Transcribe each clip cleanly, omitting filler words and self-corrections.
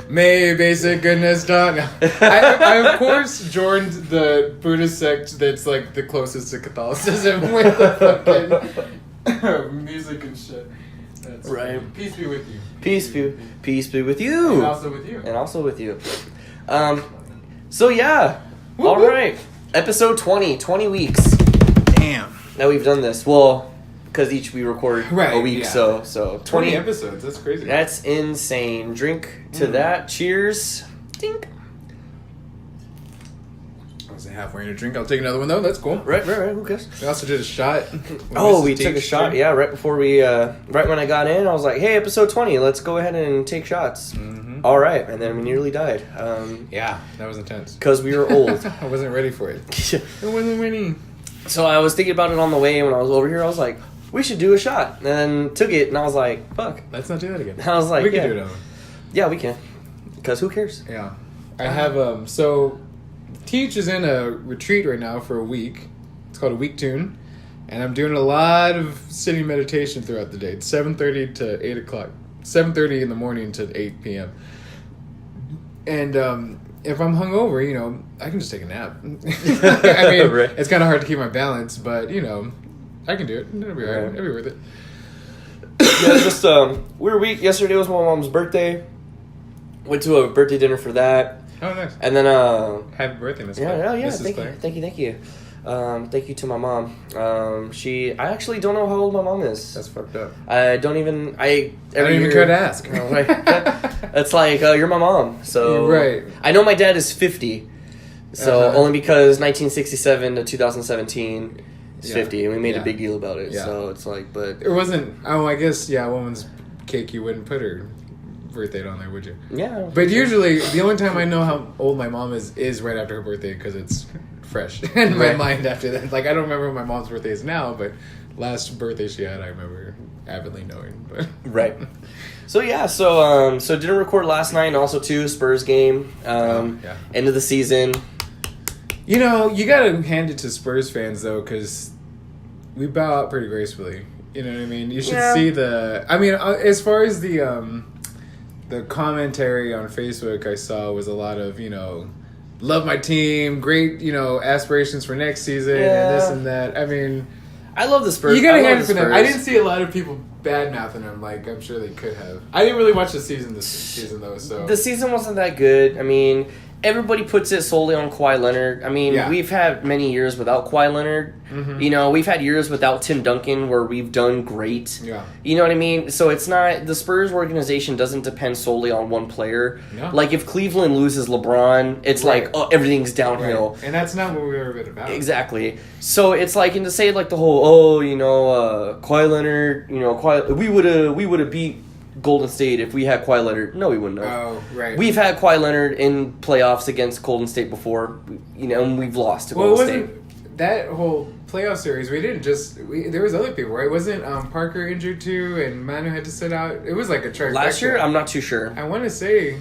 May basic goodness done. I of course joined the Buddhist sect that's like the closest to Catholicism with the fucking music and shit. That's right. Funny. Peace be with you. Peace be with you. And also with you. And also with you. So yeah. Whoop, All whoop. right. Episode 20 weeks. Damn. That we've done this. Well, because each we record Right, a week, yeah. so 20 episodes. That's crazy. That's insane. Drink to that. Cheers. Dink. I was halfway in a drink. I'll take another one though. That's cool. Right. Who cares? We also did a shot. We took a shot. Yeah, right before we, right when I got in, I was like, "Hey, episode 20. Let's go ahead and take shots." Mm-hmm. All right, and then we nearly died. Yeah, that was intense. Because we were old. I wasn't ready for it. It wasn't ready. So I was thinking about it on the way when I was over here. I was like, we should do a shot. And then took it, and I was like, fuck. Let's not do that again. I was like, we can do it. Yeah, we can. Because who cares? Yeah. I have, so Teach is in a retreat right now for a week. It's called a week tune. And I'm doing a lot of sitting meditation throughout the day. It's 7:30 to 8 o'clock. 7:30 in the morning to 8 p.m. And if I'm hungover, you know, I can just take a nap. I mean, Right. It's kind of hard to keep my balance, but, you know, I can do it. It'll be all right. Right. It'll be worth it. Yeah, just, we were weak. Yesterday was my mom's birthday. Went to a birthday dinner for that. Oh, nice. And then, Happy birthday, Miss yeah, Claire. yeah. Mrs. Thank Claire. you. Thank you to my mom. I actually don't know how old my mom is. That's fucked up. I don't even even care to ask. You know, like, it's like, you're my mom. So Right. I know my dad is 50. So Uh-huh. only because 1967 to 2017 is Yeah. 50. And we made Yeah. a big deal about it. Yeah. So it's like, but... It wasn't. Oh, I guess a woman's cake. You wouldn't put her birthday on there, would you? Yeah. But usually, the only time I know how old my mom is right after her birthday because it's fresh in my Right. mind after that. Like, I don't remember when my mom's birthday is now, but last birthday she had, I remember avidly knowing. But Right. So yeah, so didn't record last night, and also too Spurs game. Yeah. End of the season. You know, you gotta hand it to Spurs fans though, because we bow out pretty gracefully. You know what I mean? You should Yeah. see the. I mean, as far as the commentary on Facebook I saw was a lot of, you know, love my team, great, you know, aspirations for next season, Yeah. and this and that. I mean, I love the Spurs. you gotta I love hand it the for them. Spurs. I didn't see a lot of people bad mouthing them like I'm sure they could have. I didn't really watch the season this season though, so The season wasn't that good. I mean, everybody puts it solely on Kawhi Leonard. I mean, Yeah. we've had many years without Kawhi Leonard. Mhm. You know, we've had years without Tim Duncan where we've done great. Yeah. You know what I mean? So it's not, the Spurs organization doesn't depend solely on one player. No. Like if Cleveland loses LeBron, it's Right. like, oh, everything's downhill. Right. And that's not what we've ever been about. Exactly. So it's like, and to say like the whole, Kawhi Leonard, we would have beat Golden State if we had Kawhi Leonard. No, we wouldn't have. Oh, right. We've had Kawhi Leonard in playoffs against Golden State before, and we've lost to Well, it Golden State. wasn't that whole playoff series. We didn't just. There was other people, right? Wasn't Parker injured too, and Manu had to sit out? It was like a trifecta. Last year, I'm not too sure. I want to say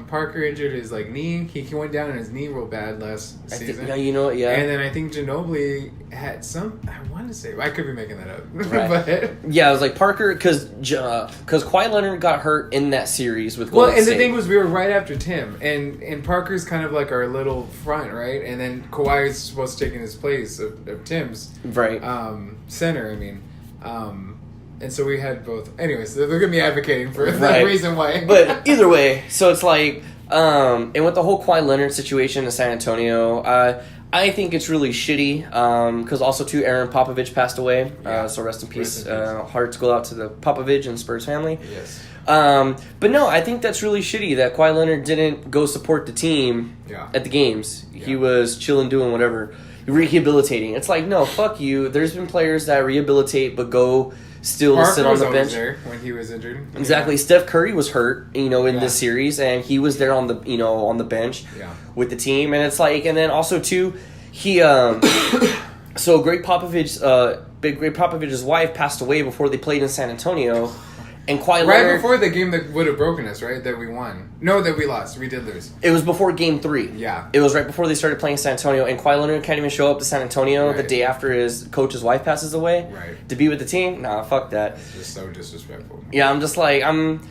Parker injured his like knee. He went down on his knee real bad last I season. think, no, you know what? Yeah. And then I think Ginobili had some. I want to say I could be making that up, Right. but Yeah, it was like Parker because Kawhi Leonard got hurt in that series with well, Golden and the State. thing was we were right after Tim, and Parker's kind of like our little front, right? And then Kawhi is supposed to take in his place of Tim's right. center. I mean, and so we had both. Anyways, they're gonna be advocating for Right. the reason why. But either way, so it's like, and with the whole Kawhi Leonard situation in San Antonio, I think it's really shitty because also too Aaron Popovich passed away, Yeah. so rest in peace. Rest in peace. Hearts go out to the Popovich and Spurs family. Yes. But no, I think that's really shitty that Kawhi Leonard didn't go support the team Yeah. at the games. Yeah. He was chilling, doing whatever, rehabilitating. It's like, no, fuck you. There's been players that rehabilitate but go still Parker sit on was the always bench. there when he was injured. Exactly. Yeah. Steph Curry was hurt, in this series, and he was there on the on the bench with the team, and it's like, and then also too, he so Greg Popovich's wife passed away before they played in San Antonio. And Kawhi Leonard... Right before the game that would have broken us, right? That we won. No, that we lost. We did lose. It was before Game 3. Yeah. It was right before they started playing San Antonio. And Kawhi Leonard can't even show up to San Antonio the day after his coach's wife passes away. Right. To be with the team? Nah, fuck that. It's just so disrespectful. Yeah, I'm just like... I'm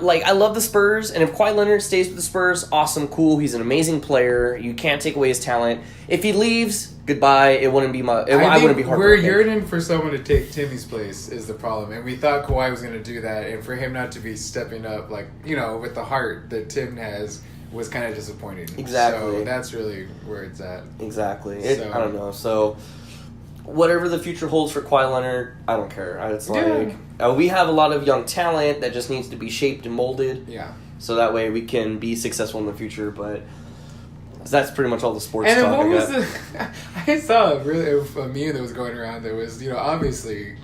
like, I love the Spurs. And if Kawhi Leonard stays with the Spurs, awesome, cool. He's an amazing player. You can't take away his talent. If he leaves... Goodbye. It wouldn't be I wouldn't be heartbroken. We're yearning for someone to take Timmy's place is the problem, and we thought Kawhi was going to do that, and for him not to be stepping up, like with the heart that Tim has, was kind of disappointing. Exactly. So that's really where it's at. Exactly. I don't know. So whatever the future holds for Kawhi Leonard, I don't care. It's like we have a lot of young talent that just needs to be shaped and molded. Yeah. So that way we can be successful in the future, but. That's pretty much all the sports and talk what I was got. I saw a meme that was going around that was, obviously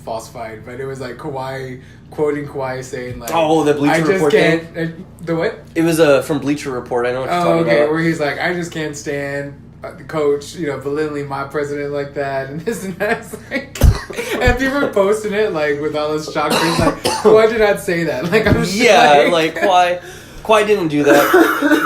falsified, but it was like Kawhi, quoting Kawhi saying like... Oh, the Bleacher Report thing? The what? It was from Bleacher Report, I know what you're talking about. Where he's like, I just can't stand the coach, belittling my president like that, and this and that. It's like... And people were posting it, like, with all this shock face, like, Kawhi did not say that. Like, I'm just like Kawhi didn't do that.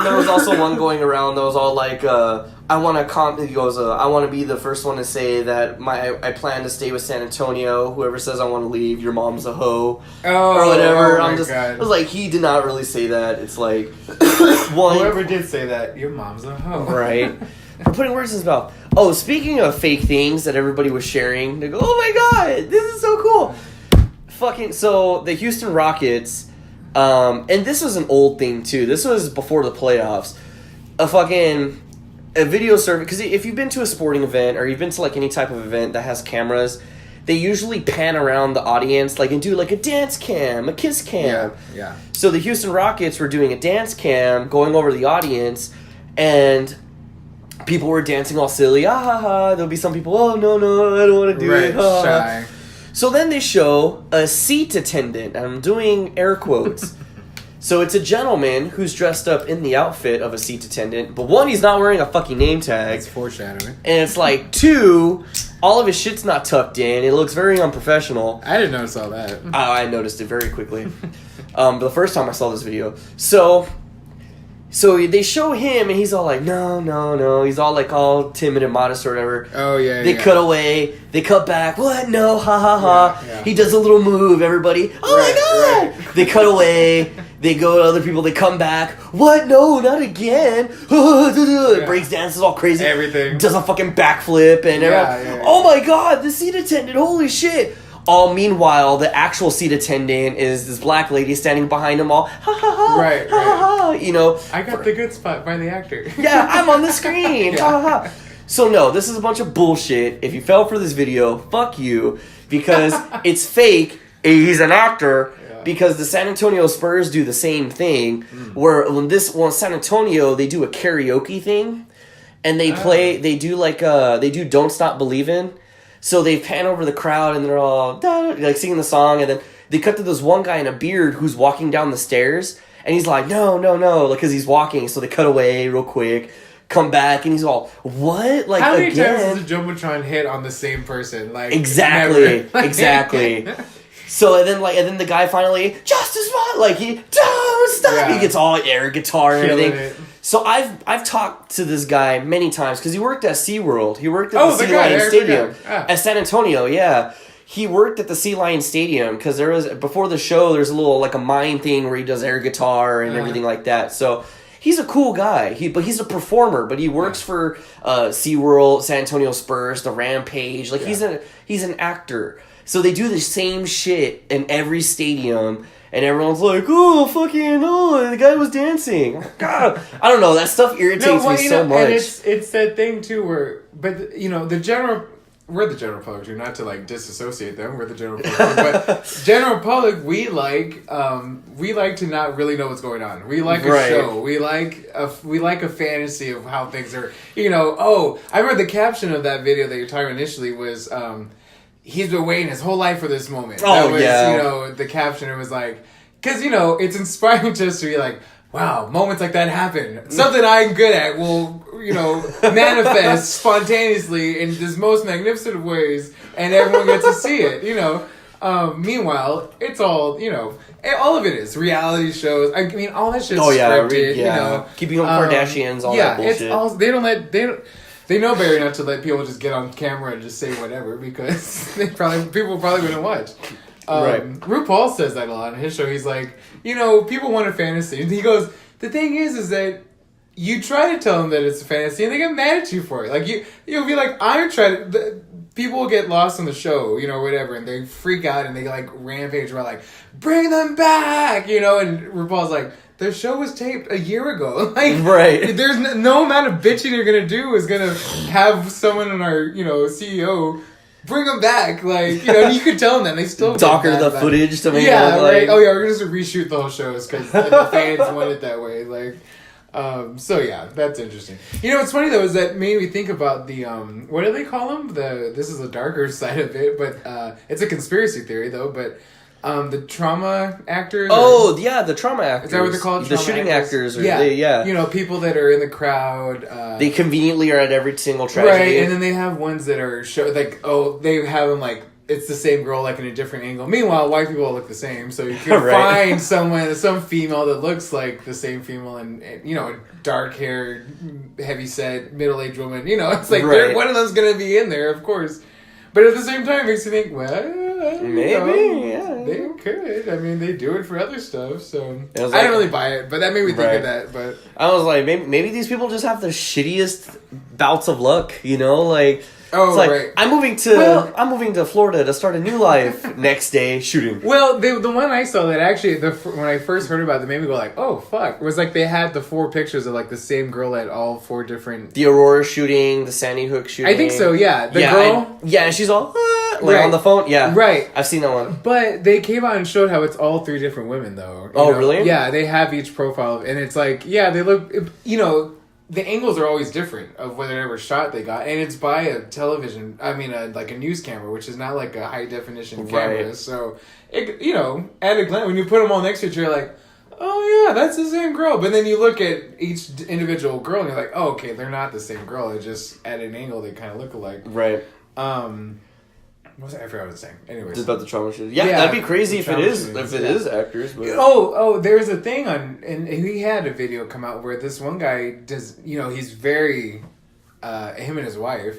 There was also one going around that was all like, I want to be the first one to say that I plan to stay with San Antonio. Whoever says I want to leave, your mom's a hoe. Or whatever. Oh my God. I was like, he did not really say that. It's like, whoever did say that, your mom's a hoe. Right. For putting words in his mouth. Oh, speaking of fake things that everybody was sharing, they go, oh my God, this is so cool. So the Houston Rockets... and this was an old thing too. This was before the playoffs. A video survey, because if you've been to a sporting event or you've been to like any type of event that has cameras, they usually pan around the audience and do like a dance cam, a kiss cam. Yeah. So the Houston Rockets were doing a dance cam, going over the audience, and people were dancing all silly. Ah ha ha. There'll be some people. Oh no, I don't want to do it. Ha, shy. So then they show a seat attendant, and I'm doing air quotes. So it's a gentleman who's dressed up in the outfit of a seat attendant, but one, he's not wearing a fucking name tag. It's foreshadowing. And it's like, two, all of his shit's not tucked in. It looks very unprofessional. I didn't notice all that. I noticed it very quickly. But the first time I saw this video. So they show him, and he's all like, no. He's all like all timid and modest or whatever. Oh, yeah, They cut away. They cut back. What? No, ha, ha, ha. Yeah. He does a little move, everybody. Oh, my God. Right. They cut away. They go to other people. They come back. What? No, not again. Breaks dances all crazy. Everything. Does a fucking backflip. And everyone, oh, my God, the seat attendant. Holy shit. All meanwhile, the actual seat attendant is this black lady standing behind them all. Ha ha ha. Right. Ha ha ha. I got the good spot by the actor. Yeah, I'm on the screen. Ha ha ha. So no, this is a bunch of bullshit. If you fell for this video, fuck you. Because it's fake. He's an actor. Yeah. Because the San Antonio Spurs do the same thing. Where San Antonio, they do a karaoke thing. And they do Don't Stop Believin'. So they pan over the crowd and they're all like singing the song, and then they cut to this one guy in a beard who's walking down the stairs, and he's like, no, because he's walking. So they cut away real quick, come back, and he's all, what? Like, how many again? times does the Jumbotron hit on the same person? Like, exactly, never. Exactly. So and then the guy finally, Justice, what? He don't stop. Yeah. He gets all air guitar and Killing everything. So I've talked to this guy many times because he worked at SeaWorld. He worked at the Sea Lion Stadium at San Antonio. Yeah, he worked at the Sea Lion Stadium because there was before the show. There's a little like a mime thing where he does air guitar and everything like that. So he's a cool guy. But he's a performer. But he works for SeaWorld, San Antonio Spurs, the Rampage. He's an actor. So they do the same shit in every stadium. And everyone's like, the guy was dancing. God, I don't know. That stuff irritates me so much. And it's that thing, too, where... But, the general... We're the general public, too. Not to, disassociate them. We're the general public. But general public, we like to not really know what's going on. We like a show. We like a fantasy of how things are... I remember the caption of that video that you're talking about initially was... he's been waiting his whole life for this moment. Oh, that was, yeah. You know, the caption, it was like, because, you know, it's inspiring just to be like, wow, moments like that happen. Something I'm good at will, you know, manifest spontaneously in this most magnificent of ways, and everyone gets to see it, you know. Meanwhile, it's all, you know, all of it is reality shows. I mean, all that shit's scripted, you know. Keeping up Kardashians, all that bullshit. It's all, they know better not to let people just get on camera and just say whatever, because people probably wouldn't watch. Right. RuPaul says that a lot on his show. He's like, you know, people want a fantasy. And he goes, the thing is that you try to tell them that it's a fantasy and they get mad at you for it. Like, you'll be like, I'm trying to... People will get lost on the show, you know, whatever, and they freak out and they, like, rampage about, like, bring them back, you know, and RuPaul's like, their show was taped a year ago. Like, right. There's no amount of bitching you're gonna do is gonna have someone in our, you know, CEO... Bring them back, like, you know, you could tell them that they still docker the footage to make it look like... right. Oh yeah, we're gonna just reshoot the whole shows because the fans want it that way. Like, so yeah, that's interesting. You know, what's funny though is that made me think about the what do they call them? This is the darker side of it, but it's a conspiracy theory though. But the trauma actors. Oh yeah, the trauma actors. Is that what they're called? The shooting actors. Or yeah. You know, people that are in the crowd. They conveniently are at every single tragedy. Right, and then they have ones that are they have them like it's the same girl like in a different angle. Meanwhile, white people all look the same, so you can find some female that looks like the same female, and you know, dark hair, heavy set, middle aged woman. You know, it's like one of them's gonna be in there, of course. But at the same time, it makes you think, well, maybe, they could. I mean, they do it for other stuff, so I like, didn't really buy it. But that made me think of that. But I was like, maybe these people just have the shittiest bouts of luck, you know, like. Oh, it's like, right. I'm moving to Florida to start a new life. Next day, shooting. Well, the one I saw that actually, when I first heard about it, made me go like, oh, fuck. It was like they had the 4 pictures of like the same girl at all 4 different... The Aurora shooting, the Sandy Hook shooting. I think so, yeah. The girl... and she's all, on the phone. Yeah. Right. I've seen that one. But they came out and showed how it's all 3 different women, though. You know? Really? Yeah, they have each profile. And it's like, yeah, they look... You know... The angles are always different of whatever shot they got, and it's by a television. I mean, like a news camera, which is not like a high definition camera. Right. So, you know, at a glance, when you put them all next to each other, you're like, oh yeah, that's the same girl. But then you look at each individual girl, and you're like, oh, okay, they're not the same girl. They're just at an angle they kind of look alike. Right. What was I forgot what I was saying. Anyways, just about the trauma shit. Yeah, that'd be crazy if it is actors. But. Oh, there's a thing and he had a video come out where this one guy does. You know, he's very, him and his wife,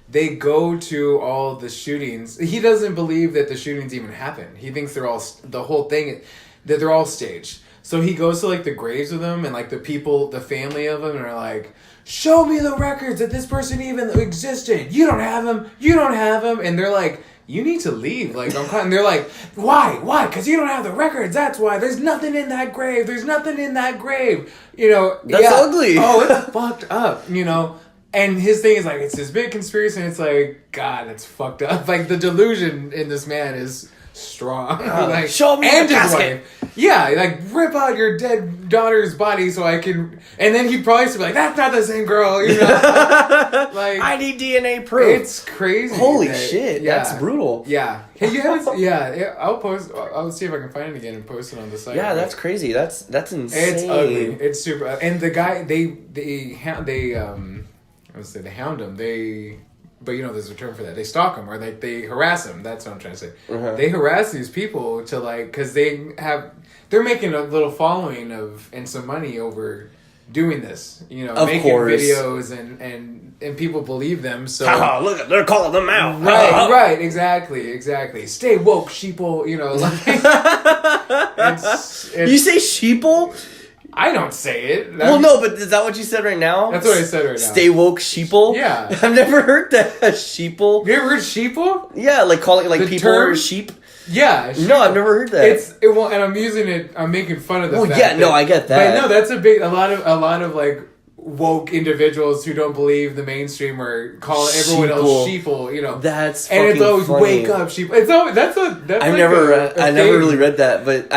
they go to all the shootings. He doesn't believe that the shootings even happened. He thinks they're all the whole thing that they're all staged. So he goes to like the graves of them and like the people, the family of them, and are like, show me the records that this person even existed. You don't have them. You don't have them. And they're like, you need to leave. Like, and they're like, why? Why? Because you don't have the records. That's why. There's nothing in that grave. There's nothing in that grave. You know. That's ugly. Oh, it's fucked up. You know. And his thing is like, it's this big conspiracy. And it's like, God, it's fucked up. Like, the delusion in this man is strong. Like, show me the casket. Yeah, like, rip out your dead daughter's body so I can... And then he'd probably be like, that's not the same girl, you know? Like, I need DNA proof. It's crazy. Holy shit, that's brutal. Yeah. Hey, you haven't... Yeah, I'll see if I can find it again and post it on the site. Yeah, that's crazy. That's insane. It's ugly. It's super... And the guy, they hound him. But you know, there's a term for that. They stalk them or they harass them. That's what I'm trying to say. Uh-huh. They harass these people to like, because they're making a little following and some money over doing this. You know, making videos and people believe them. So look, they're calling them out. Right, exactly. Stay woke, sheeple. You know, like, it's you say sheeple. I don't say it. Well, no, but is that what you said right now? That's what I said right now. Stay woke, sheeple? Yeah. I've never heard that. Sheeple? You ever heard sheeple? Yeah, like calling like people are sheep? Yeah. Sheeple. No, I've never heard that. And I'm using it, I'm making fun of the fact yeah, no, I get that. But no, that's a lot of like woke individuals who don't believe the mainstream or call everyone else sheeple, you know. That's and it's always funny. Wake up sheeple. It's always that's I like never really read that, but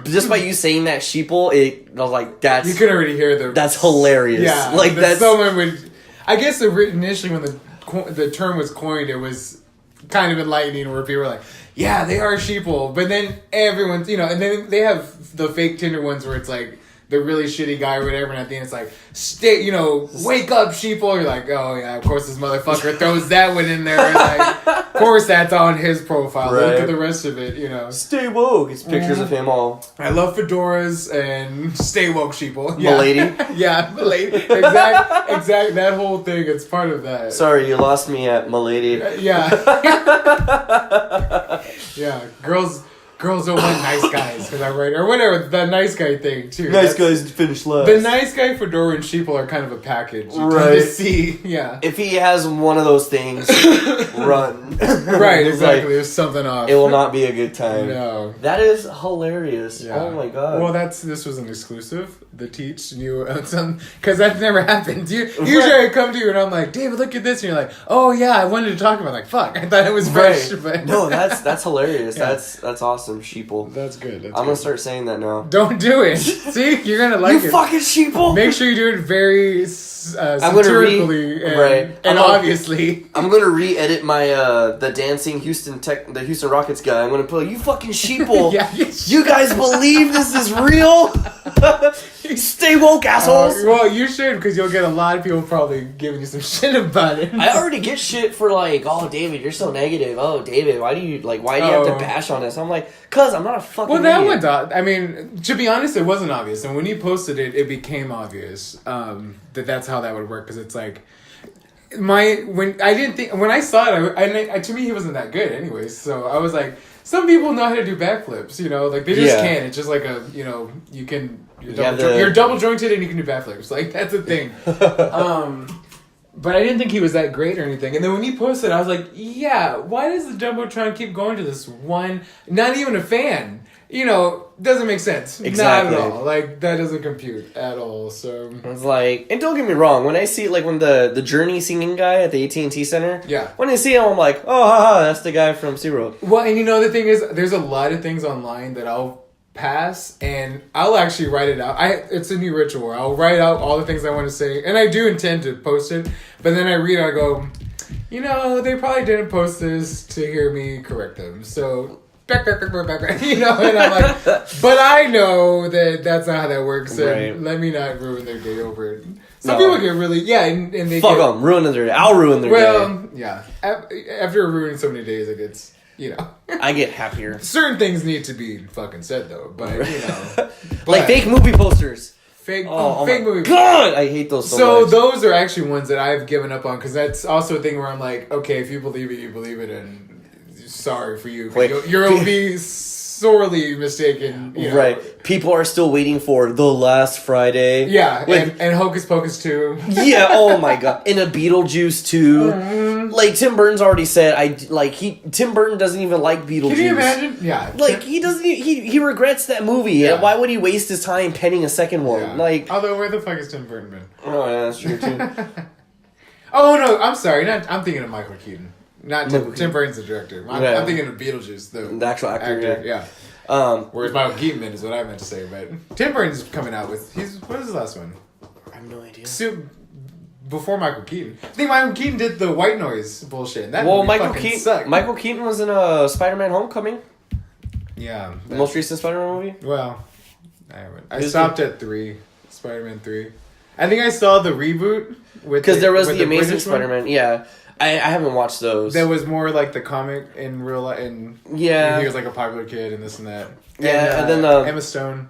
just by you saying that sheeple, I was like, that's you can already hear that's hilarious. Yeah, like that's someone would. I guess initially when the term was coined, it was kind of enlightening where people are like, yeah, they are sheeple. But then everyone's, you know, and then they have the fake Tinder ones where it's like the really shitty guy or whatever, and at the end it's like, stay, you know, wake up, sheeple. You're like, oh yeah, of course this motherfucker throws that one in there. And like, of course that's on his profile. Right. Look at the rest of it, you know. Stay woke. It's pictures of him all. I love fedoras and stay woke, sheeple. Yeah. Milady. Yeah, milady. Exact. That whole thing. It's part of that. Sorry, you lost me at milady. Yeah. Yeah. Girls don't want nice guys because I write or whatever, the nice guy thing too. Nice guys finish last. The nice guy, fedora, and sheeple are kind of a package. You Right. can just see, yeah. If he has one of those things, run. Right, It's exactly. like, There's something off. it will not be a good time. No. That is hilarious. Yeah. Oh my god. Well, this was an exclusive. The teach knew because that's never happened. Usually I come to you and I'm like, David, look at this, and you're like, oh yeah, I wanted to talk about it. Like, fuck, I thought it was fresh. Right. But No, that's hilarious. Yeah. That's awesome, sheeple. That's good. I'm gonna start saying that now. Don't do it. See, you're gonna like You it. fucking sheeple. Make sure you do it very gonna satirically and I'm gonna- obviously. I'm gonna re-edit my the dancing the Houston Rockets guy. I'm gonna put you fucking sheeple. Yeah, You guys believe this is real? Stay woke, assholes. Well, you should because you'll get a lot of people probably giving you some shit about it. I already get shit for like, oh David, you're so negative. Oh David, why do you have to bash on us? I'm like, cause I'm not a fucking. Well, that idiot. one's. I mean, to be honest, it wasn't obvious, and when you posted it, it became obvious that's how that would work. Because it's like when I saw it, to me he wasn't that good, anyways. So I was like, some people know how to do backflips, you know, like they just can't. It's just like you can. You're double jointed and you can do backflips. Like that's a thing. But I didn't think he was that great or anything. And then when he posted, I was like, yeah, why does the Jumbotron keep going to this one? Not even a fan. You know, doesn't make sense. Exactly. Not at all. Like, that doesn't compute at all. So It's like, and don't get me wrong, when I see like when the Journey singing guy at the AT&T Center, yeah. when I see him, I'm like, oh, haha, that's the guy from SeaWorld. Well, and you know, the thing is, there's a lot of things online that I'll pass and I'll actually write it out. It's a new ritual. I'll write out all the things I want to say, and I do intend to post it, but then I read it, I go, you know, they probably didn't post this to hear me correct them. So, you know, and I'm like, but I know that that's not how that works, and Right. let me not ruin their day over it. Some people get really, and they Fuck them, ruin their day. I'll ruin their day. well, yeah. After ruining so many days, it gets, you know. I get happier. Certain things need to be fucking said, though, but, you know. Like fake movie posters. Fake my movie. God, I hate those so So much. those are actually ones that I've given up on, because that's also a thing where I'm like, okay, if you believe it, you believe it, and sorry for you. Wait, You'll be sorely mistaken. You know. Right. People are still waiting for The Last Friday. Yeah, With- and Hocus Pocus 2. Yeah, oh my god. And a Beetlejuice too. Mm-hmm. Like Tim Burton's already said, Tim Burton doesn't even like Beetlejuice. Can you imagine? Yeah. Like he doesn't. He regrets that movie. Yeah. Why would he waste his time penning a second one? Yeah. Like, although, where the fuck is Tim Burton been? oh yeah, that's true too. Oh no, I'm sorry. I'm thinking of Michael Keaton. Not Michael Tim Burton's the director. Yeah. I'm thinking of Beetlejuice, The actual actor. Yeah. Whereas Michael Keaton been is what I meant to say, but Tim Burton's coming out with what is his last one? I have no idea. Before Michael Keaton. I think Michael Keaton did the white noise bullshit. And that Well, movie Michael fucking Keaton. sucked. Michael Keaton was in a Spider-Man: Homecoming, Yeah. the most recent Spider-Man movie. Well, I haven't. I Who's stopped at 3. Spider-Man 3. I think I saw the reboot with Because there was with the Amazing British one. Spider-Man. Yeah, I haven't watched those. That was more like the comic in real life, and Yeah. he was like a popular kid and this and that. Yeah, and then, Emma Stone.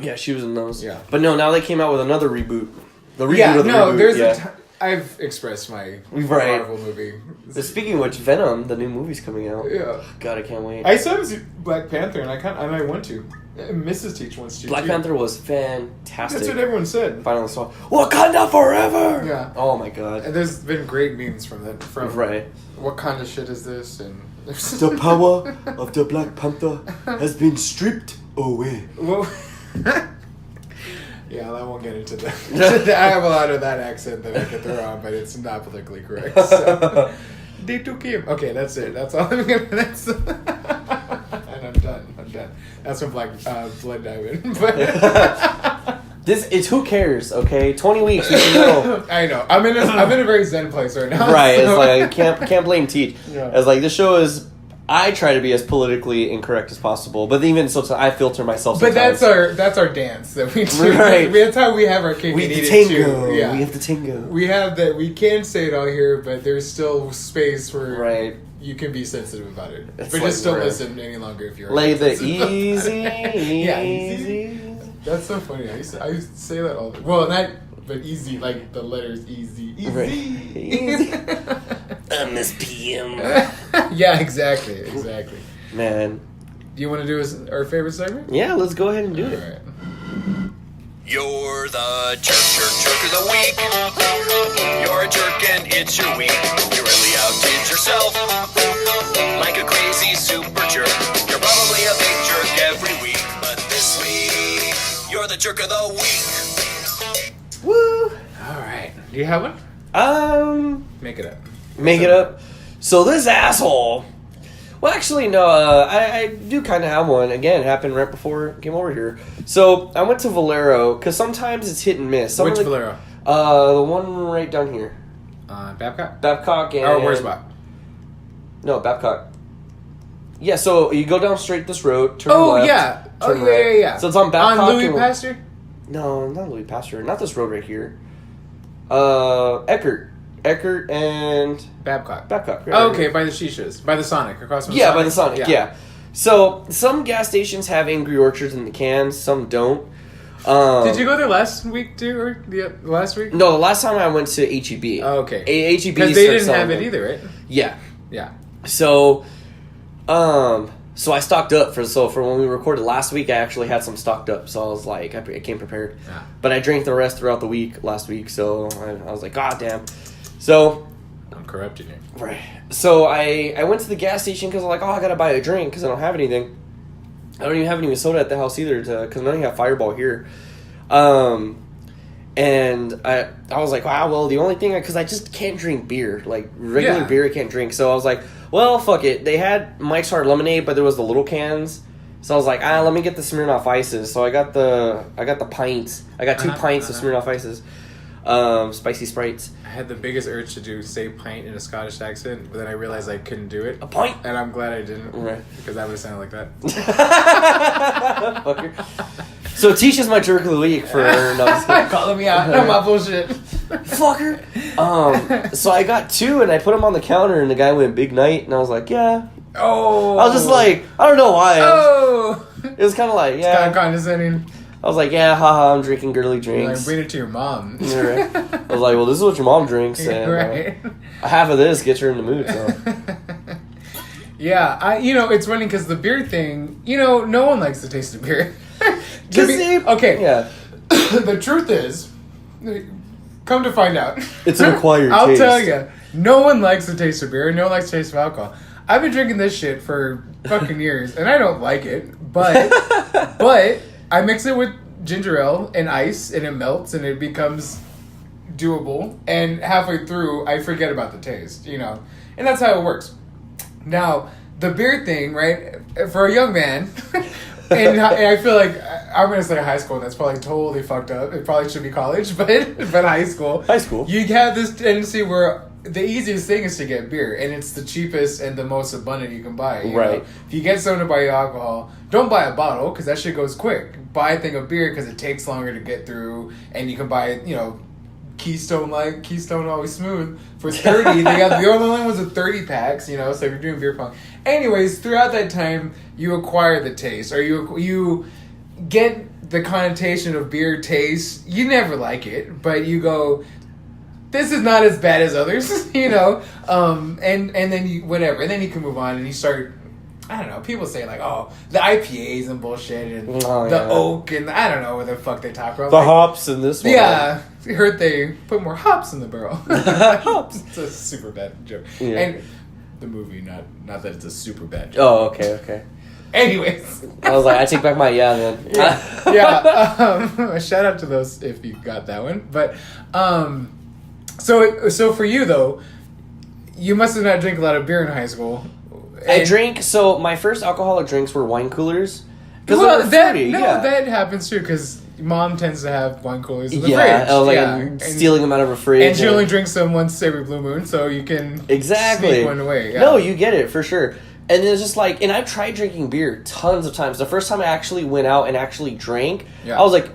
Yeah, she was in those. Yeah. But no, now they came out with another reboot. The reboot Yeah, of the no, reboot. there's yeah. I've expressed my Right. Marvel movie. Speaking of which, Venom, the new movie's coming out. Yeah. God, I can't wait. I saw Black Panther and I want to. Mrs. Teach wants to. Black too. Panther was fantastic. That's what everyone said. Finally saw Wakanda forever. Yeah. Oh my god. And there's been great memes from that. From Right. what kind of shit is this? And The power of the Black Panther has been stripped away. well, yeah, I won't get into that. I have a lot of that accent that I could throw on, but it's not politically correct. So. They took him. Okay, that's it. That's all I'm gonna. That's. And I'm done. That's from Blood Diamond. But It's who cares, okay? 20 weeks, we can go. I know. I'm in a very zen place right now. Right, So. it's like, I can't blame Teach. Yeah. It's like, this show is... I try to be as politically incorrect as possible, but even so, I filter myself sometimes. But that's our dance that we do. Right. That's how we have our cake We and have eat the it tango. too. Yeah. We have the tango. We have that. We can say it all here, but there's still space where Right. you can be sensitive about it. It's but like just don't we're- listen any longer if you're Lay the sensitive. easy, Yeah, easy. That's so funny. I used to say that all the but easy, like the letters easy. Easy. Right. Easy. I miss PM. Yeah, exactly. Man. Do you want to do our favorite segment? Yeah, let's go ahead and do All it. right. You're the jerk of the week. You're a jerk and it's your week. You really outdid yourself like a crazy super jerk. You're probably a big jerk every week, but this week you're the jerk of the week. Woo. All right. Do you have one? Make it up. Make it up. So this asshole. Well, actually, no. I do kind of have one. Again, it happened right before I came over here. So I went to Valero because sometimes it's hit and miss. Which Valero? The one right down here. Babcock? Babcock and... Oh, where's Bob? No, Babcock. Yeah, so you go down straight this road, turn Oh, left, yeah. turn Oh, right. yeah. So it's on Babcock. On Louis and- Pasteur? No, not Louis Pasteur. Not this road right here. Eckert and Babcock. Babcock. Right, Oh, right okay, here. by the Shishas. By the Sonic. Across from Yeah, by the Sonic, yeah. So, some gas stations have Angry Orchards in the cans, some don't. Did you go there last week, too? Or last week? No, the last time I went to HEB. Oh, okay. HEB Because they started didn't have selling it them. either, right? Yeah. Yeah. So I stocked up for when we recorded last week. I actually had some stocked up, so I was like, I came prepared. Yeah. But I drank the rest throughout the week last week, so I was like, God damn. So I'm corrupting you. right. So I went to the gas station because I'm like, oh, I gotta buy a drink because I don't have anything. I don't even have any soda at the house either because I only have Fireball here. And I was like, wow, well, the only thing, because I just can't drink beer. Like, regular Yeah. beer I can't drink. So I was like, well, fuck it. They had Mike's Hard Lemonade, but there was the little cans. So I was like, let me get the Smirnoff Ices. So I got the pints. I got 2 pints of Smirnoff Ices. Spicy Sprites. I had the biggest urge to say pint in a Scottish accent, but then I realized I couldn't do it. A pint? And I'm glad I didn't. Right. Because that would have sounded like that. Fucker. So Tisha's my jerk of the week for... No, just kidding. Calling me out. No, my bullshit. Fucker. So I got 2 and I put them on the counter and the guy went big night and I was like, yeah. Oh. I was just like, I don't know why. Oh. It was kind of like, Kind of yeah. condescending. I was like, yeah, haha, I'm drinking girly Like, drinks. bring it to your mom. Yeah, right. I was like, well, this is what your mom drinks. And Right. half of this gets her in the mood, so. Yeah, it's funny because the beer thing, no one likes the taste of beer. Okay. Yeah. The truth is, come to find out, It's an acquired I'll taste. tell you, no one likes the taste of beer. No one likes the taste of alcohol. I've been drinking this shit for fucking years, and I don't like it. But I mix it with ginger ale and ice, and it melts, and it becomes doable. And halfway through, I forget about the taste, and that's how it works. Now, the beer thing, right? For a young man. And I feel like I'm gonna say high school. That's probably totally fucked up. It probably should be college, but high school. High school. You have this tendency where the easiest thing is to get beer, and it's the cheapest and the most abundant you can buy. You Right. know? If you get someone to buy you alcohol, don't buy a bottle because that shit goes quick. Buy a thing of beer because it takes longer to get through, and you can buy Keystone Always Smooth for $30. They got the only ones with 30 packs, so if you're doing beer pong. Anyways, throughout that time, you acquire the taste, or you get the connotation of beer taste. You never like it, but you go, this is not as bad as others, and then you whatever, and then you can move on and you start. I don't know. People say like, "Oh, the IPAs and bullshit, and the oak, and I don't know what the fuck they talk about." The hops in this one. Yeah, I heard they put more hops in the barrel. Hops. It's a super bad joke. Yeah. And the movie, not that it's a super bad joke. Oh, okay. Anyways, I was like, I take back my then. yeah. Shout out to those if you got that one. But so for you though, you must have not drank a lot of beer in high school. I drank, so my first alcoholic drinks were wine coolers. Well, Because they were fruity, yeah. that happens too. Because mom tends to have wine coolers in the Yeah, fridge. I was like, and stealing them out of a fridge. And she only drinks them once every blue moon, so you can sneak one away. Yeah. No, you get it, for sure. And it's just like, and I've tried drinking beer tons of times. The first time I actually went out and actually drank, I was like,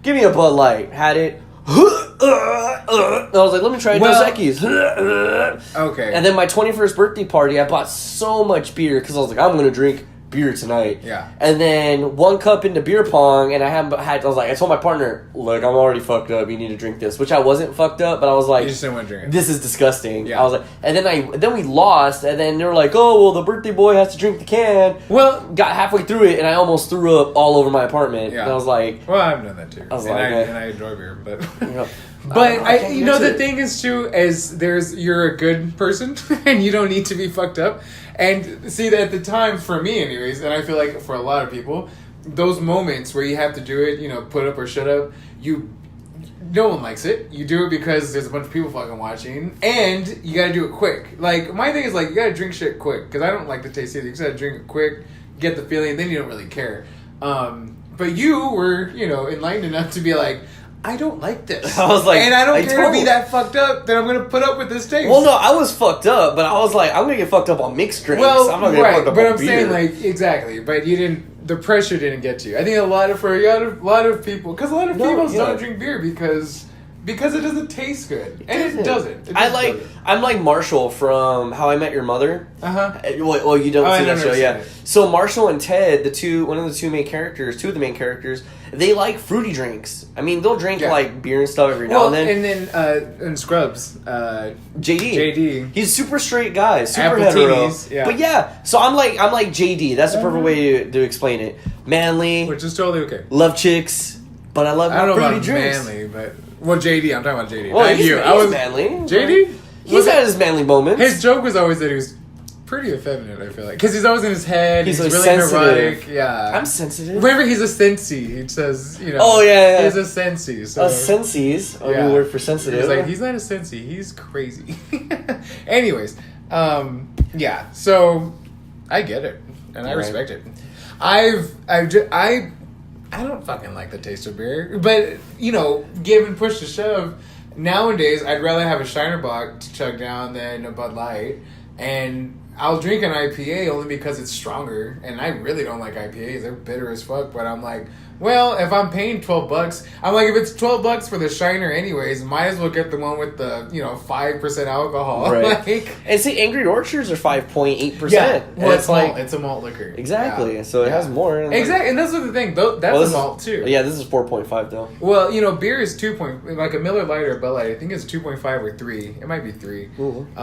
give me a Bud Light. Had it. I was like, let me try Dos Equis. Okay. And then my 21st birthday party, I bought so much beer because I was like, I'm going to drink beer tonight. Yeah. And then 1 cup into beer pong, and I was like, I told my partner, look, I'm already fucked up. You need to drink this. Which I wasn't fucked up, but I was like, you just didn't want to drink it. This is disgusting. Yeah. I was like, and then we lost, and then they were like, oh, well, the birthday boy has to drink the can. Well, got halfway through it, and I almost threw up all over my apartment. Yeah. And I was like, well, I've done that too. I was and I enjoy beer, but you but know, the thing is too is you're a good person and you don't need to be fucked up. And see that at the time for me, anyways, and I feel like for a lot of people, those moments where you have to do it, put up or shut up, no one likes it. You do it because there's a bunch of people fucking watching, and you gotta do it quick. Like, my thing is, like, you gotta drink shit quick, because I don't like the taste either. You just gotta drink it quick, get the feeling, then you don't really care. But you were, enlightened enough to be like, I don't like this. I was like, and I don't care to be that fucked up that I'm gonna put up with this taste. Well, no, I was fucked up, but I was like, I'm gonna get fucked up on mixed drinks. Well, I'm not gonna get fucked up but on I'm beer. saying, like, exactly. But you didn't. The pressure didn't get to you. I think a lot of people, because a lot of females don't drink beer because it doesn't taste good, and it doesn't. I'm like Marshall from How I Met Your Mother. Well, you don't see that show, yeah. So Marshall and Ted, two of the main characters, they like fruity drinks. I mean, they'll drink like beer and stuff every now and then. And then in Scrubs, JD, he's a super straight guy, super Apple hetero. teenies, yeah. But yeah, so I'm like JD. That's the perfect way to explain it. Manly, which is totally okay. Love chicks, but I love I don't know fruity about drinks. manly, but JD. I'm talking about JD. Well, he's manly. JD. He's had his manly moments. His joke was always that he was pretty effeminate, I feel like. Because he's always in his head. He's like really sensitive. neurotic. Yeah. I'm sensitive. Remember, he's a sensei. He says, Oh, yeah. He's a sensei. So. Senseis. Oh, you word for sensitive. He's like, he's not a sensei. He's crazy. Anyways. Yeah. So, I get it. And I respect it. I don't fucking like the taste of beer. But, given push to shove, nowadays, I'd rather have a Shiner Bock to chug down than a Bud Light. And I'll drink an IPA only because it's stronger. And I really don't like IPAs. They're bitter as fuck. But I'm like, well, if I'm paying $12, I'm like, if it's $12 for the Shiner anyways, might as well get the one with the, 5% alcohol. Right. And see, Angry Orchards are 5.8%. Yeah. Well, it's like it's a malt liquor. Exactly. Yeah. So it has more. Exactly. And that's the thing. That's a malt too. Yeah, this is 4.5 though. Well, beer is 2 like a Miller Lite or Bud Light. I think it's 2.5 or 3. It might be 3. Mm-hmm.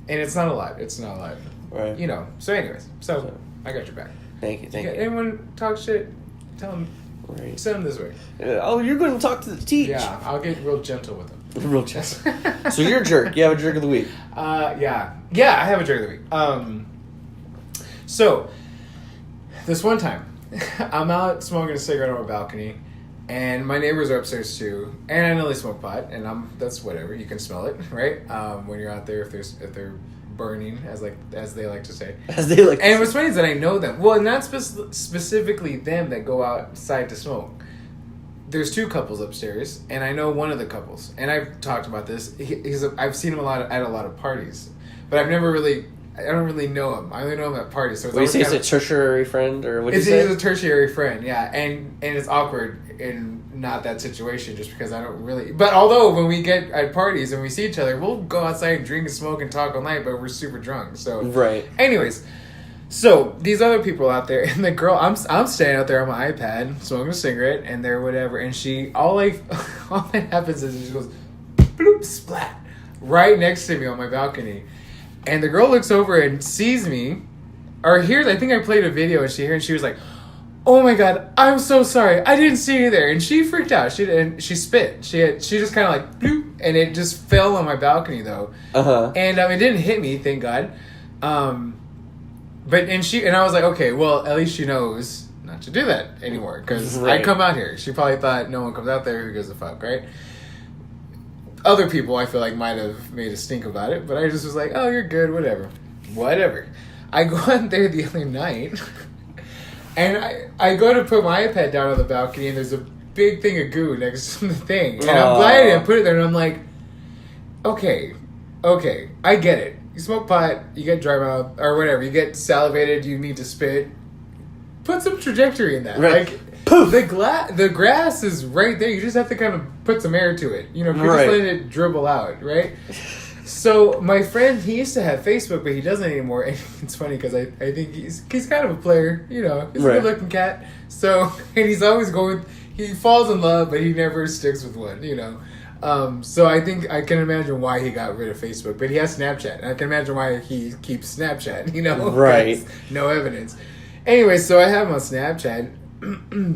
And it's not a lot. It's not a lot. Right. So anyways. So I got your back. Thank you. Anyone talk shit? Tell them. Right. Send them this way. You're going to talk to the teach. Yeah, I'll get real gentle with them. Real gentle. So you're a jerk. You have a jerk of the week. Yeah, I have a jerk of the week. So this one time, I'm out smoking a cigarette on my balcony, and my neighbors are upstairs too. And I know they smoke pot, and that's whatever. You can smell it, right? When you're out there, if they're burning, as they like to say. And what's funny is that I know them. Well, not specifically them that go outside to smoke. There's 2 couples upstairs, and I know one of the couples. And I've talked about this. I've seen him at a lot of parties, but I don't really know him. I only know him at parties. So it's you say he's a tertiary friend, or what do you say? He's a tertiary friend, yeah. And it's awkward in not that situation, just because I don't really. But although when we get at parties and we see each other, we'll go outside and drink and smoke and talk all night, but we're super drunk. So right. Anyways, so these other people out there, and the girl, I'm standing out there on my iPad smoking a cigarette, and they're whatever, and she all that happens is she goes bloop splat right next to me on my balcony. And the girl looks over and sees me, or hears, I think I played a video, and she was like, oh my god, I'm so sorry, I didn't see you there. And she freaked out. She spit. She just kind of like, bloop, and it just fell on my balcony though. And it didn't hit me, thank God. But I was like, okay, well, at least she knows not to do that anymore, because I come out here. She probably thought no one comes out there, who gives a fuck, right? Other people, I feel like, might have made a stink about it, but I just was like, oh, you're good, whatever. I go out there the other night, and I go to put my iPad down on the balcony, and there's a big thing of goo next to the thing. And I'm glad I didn't put it there. And I'm like, okay, I get it. You smoke pot, you get dry mouth, or whatever. You get salivated, you need to spit. Put some trajectory in that. Right. Like, the grass is right there. You just have to kind of put some air to it. You know, just let it dribble out, right? So my friend, he used to have Facebook, but he doesn't anymore. And it's funny because I think he's kind of a player. You know, he's a good-looking cat. So, and he's always he falls in love, but he never sticks with one, you know. So I think I can imagine why he got rid of Facebook, but he has Snapchat. And I can imagine why he keeps Snapchat, you know. Right. No evidence. Anyway, so I have him on Snapchat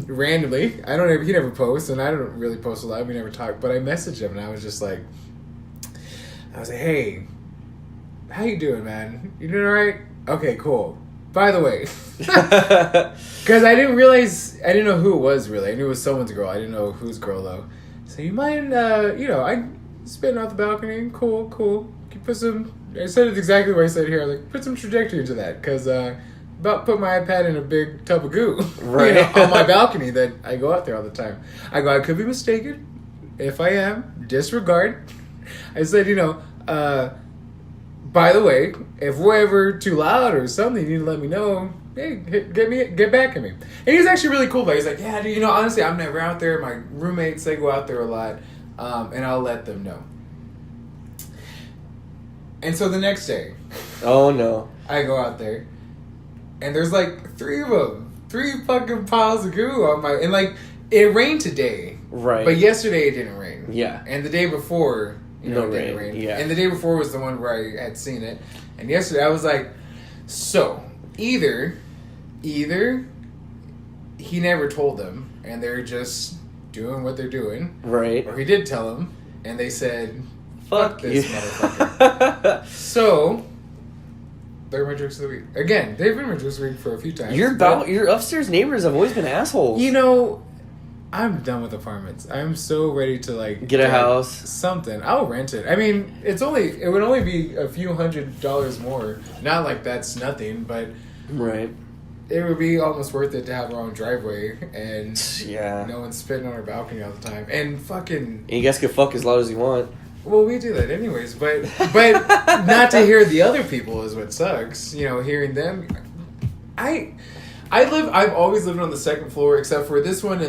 randomly. He never posts, and I don't really post a lot. We never talk, but I messaged him, and I was like, hey, how you doing, man? You doing all right? Okay, cool. By the way, because I didn't know who it was really. I knew it was someone's girl. I didn't know whose girl though. So you mind, I spitting out the balcony. Cool. You put some. I said it exactly what I said here. Like, put some trajectory into that, because about put my iPad in a big tub of goo, right, on my balcony that I go out there all the time. I could be mistaken. If I am, disregard. I said, by the way, if we're ever too loud or something, you need to let me know. Hey, get back at me. And he was actually really cool, but he's like, yeah, dude, honestly, I'm never out there. My roommates, they go out there a lot, and I'll let them know. And so the next day, oh no, I go out there, and there's like 3 of them, 3 fucking piles of goo on and like, it rained today, right? But yesterday it didn't rain, yeah, and the day before, no it didn't rain, yeah, and the day before was the one where I had seen it, and yesterday I was like, so either he never told them, and they're just doing what they're doing, right? Or he did tell them, and they said, fuck this motherfucker. So, they're my jerks of the week. Again, they've been my jerks of the week for a few times. Your upstairs neighbors have always been assholes. I'm done with apartments. I'm so ready to get a house. Something. I'll rent it. I mean, it would only be a few $100s more. Not like that's nothing, but right. It would be almost worth it to have our own driveway and no one's spitting on our balcony all the time. And fucking, you guys can fuck as loud as you want. Well, we do that anyways, but not to hear the other people is what sucks. Hearing them. I've always lived on the second floor, except for this one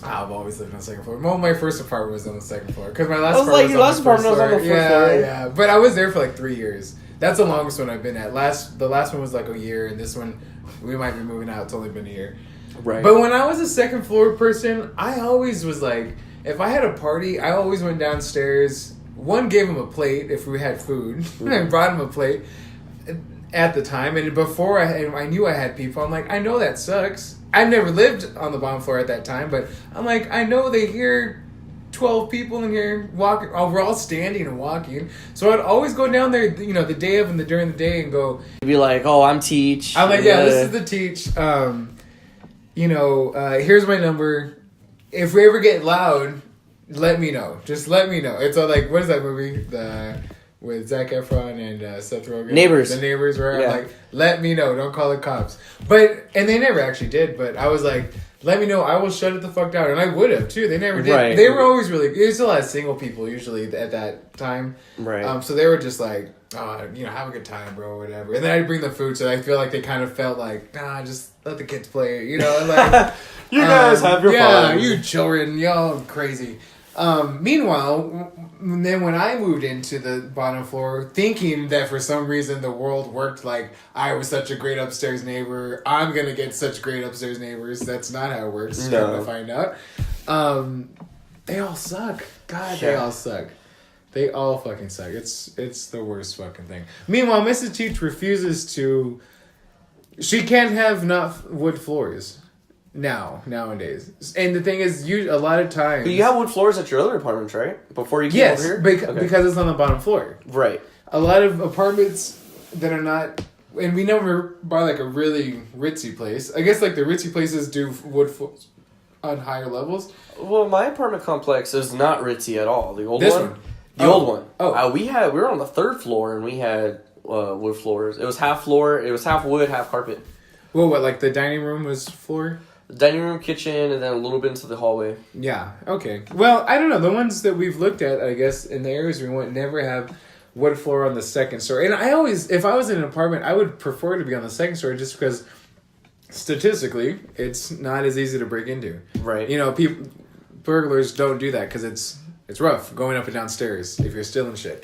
I've always lived on the second floor. Well, my first apartment was on the second floor because my last apartment was on the first floor. Yeah. But I was there for like 3 years. That's the longest one I've been at. The last one was like a year, and this one we might be moving out. It's only been a year. Right. But when I was a second floor person, I always was like, if I had a party, I always went downstairs. One, gave him a plate if we had food. I brought him a plate at the time, and before I knew I had people. I'm like, I know that sucks. I've never lived on the bottom floor at that time, but I'm like, I know they hear 12 people in here walking. Oh, we're all standing and walking. So I'd always go down there, the day of and during the day and go. You'd be like, oh, I'm Teach. I'm like, yeah, this is the Teach. Here's my number. If we ever get loud, let me know. Just let me know. It's all like, what is that movie? With Zac Efron and Seth Rogen. Neighbors. The Neighbors, where I'm like, let me know. Don't call the cops. And they never actually did, but I was like, let me know. I will shut it the fuck down. And I would have, too. They never did. Right. They were always really... There's a lot of single people, usually, at that time. Right. So they were just like, have a good time, bro, or whatever. And then I'd bring the food, so I feel like they kind of felt like, just let the kids play, like... you guys have your fun. Yeah, you children, y'all crazy. Meanwhile, then when I moved into the bottom floor, thinking that for some reason the world worked like I was such a great upstairs neighbor, I'm going to get such great upstairs neighbors. That's not how it works. No. Come to find out. They all suck. God, they all suck. They all fucking suck. It's the worst fucking thing. Meanwhile, Mrs. Teach refuses to... She can't have not wood floors. Nowadays. And the thing is, a lot of times... But you have wood floors at your other apartments, right? Before you came over here? Because it's on the bottom floor. Right. A lot of apartments that are not... And we never buy like a really ritzy place. I guess like the ritzy places do wood floors on higher levels. Well, my apartment complex is not ritzy at all. The old This one? one? The old one. Oh. We were on the 3rd floor and we had wood floors. It was half floor. It was half wood, half carpet. Well, what, like the dining room was floor? Dining room, kitchen, and then a little bit into the hallway. Yeah. Okay. Well, I don't know. The ones that we've looked at, I guess, in the areas we went, never have wood floor on the second story. And I always, if I was in an apartment, I would prefer to be on the second story just because statistically, it's not as easy to break into. Right. You know, burglars don't do that because it's rough going up and down stairs if you're stealing shit.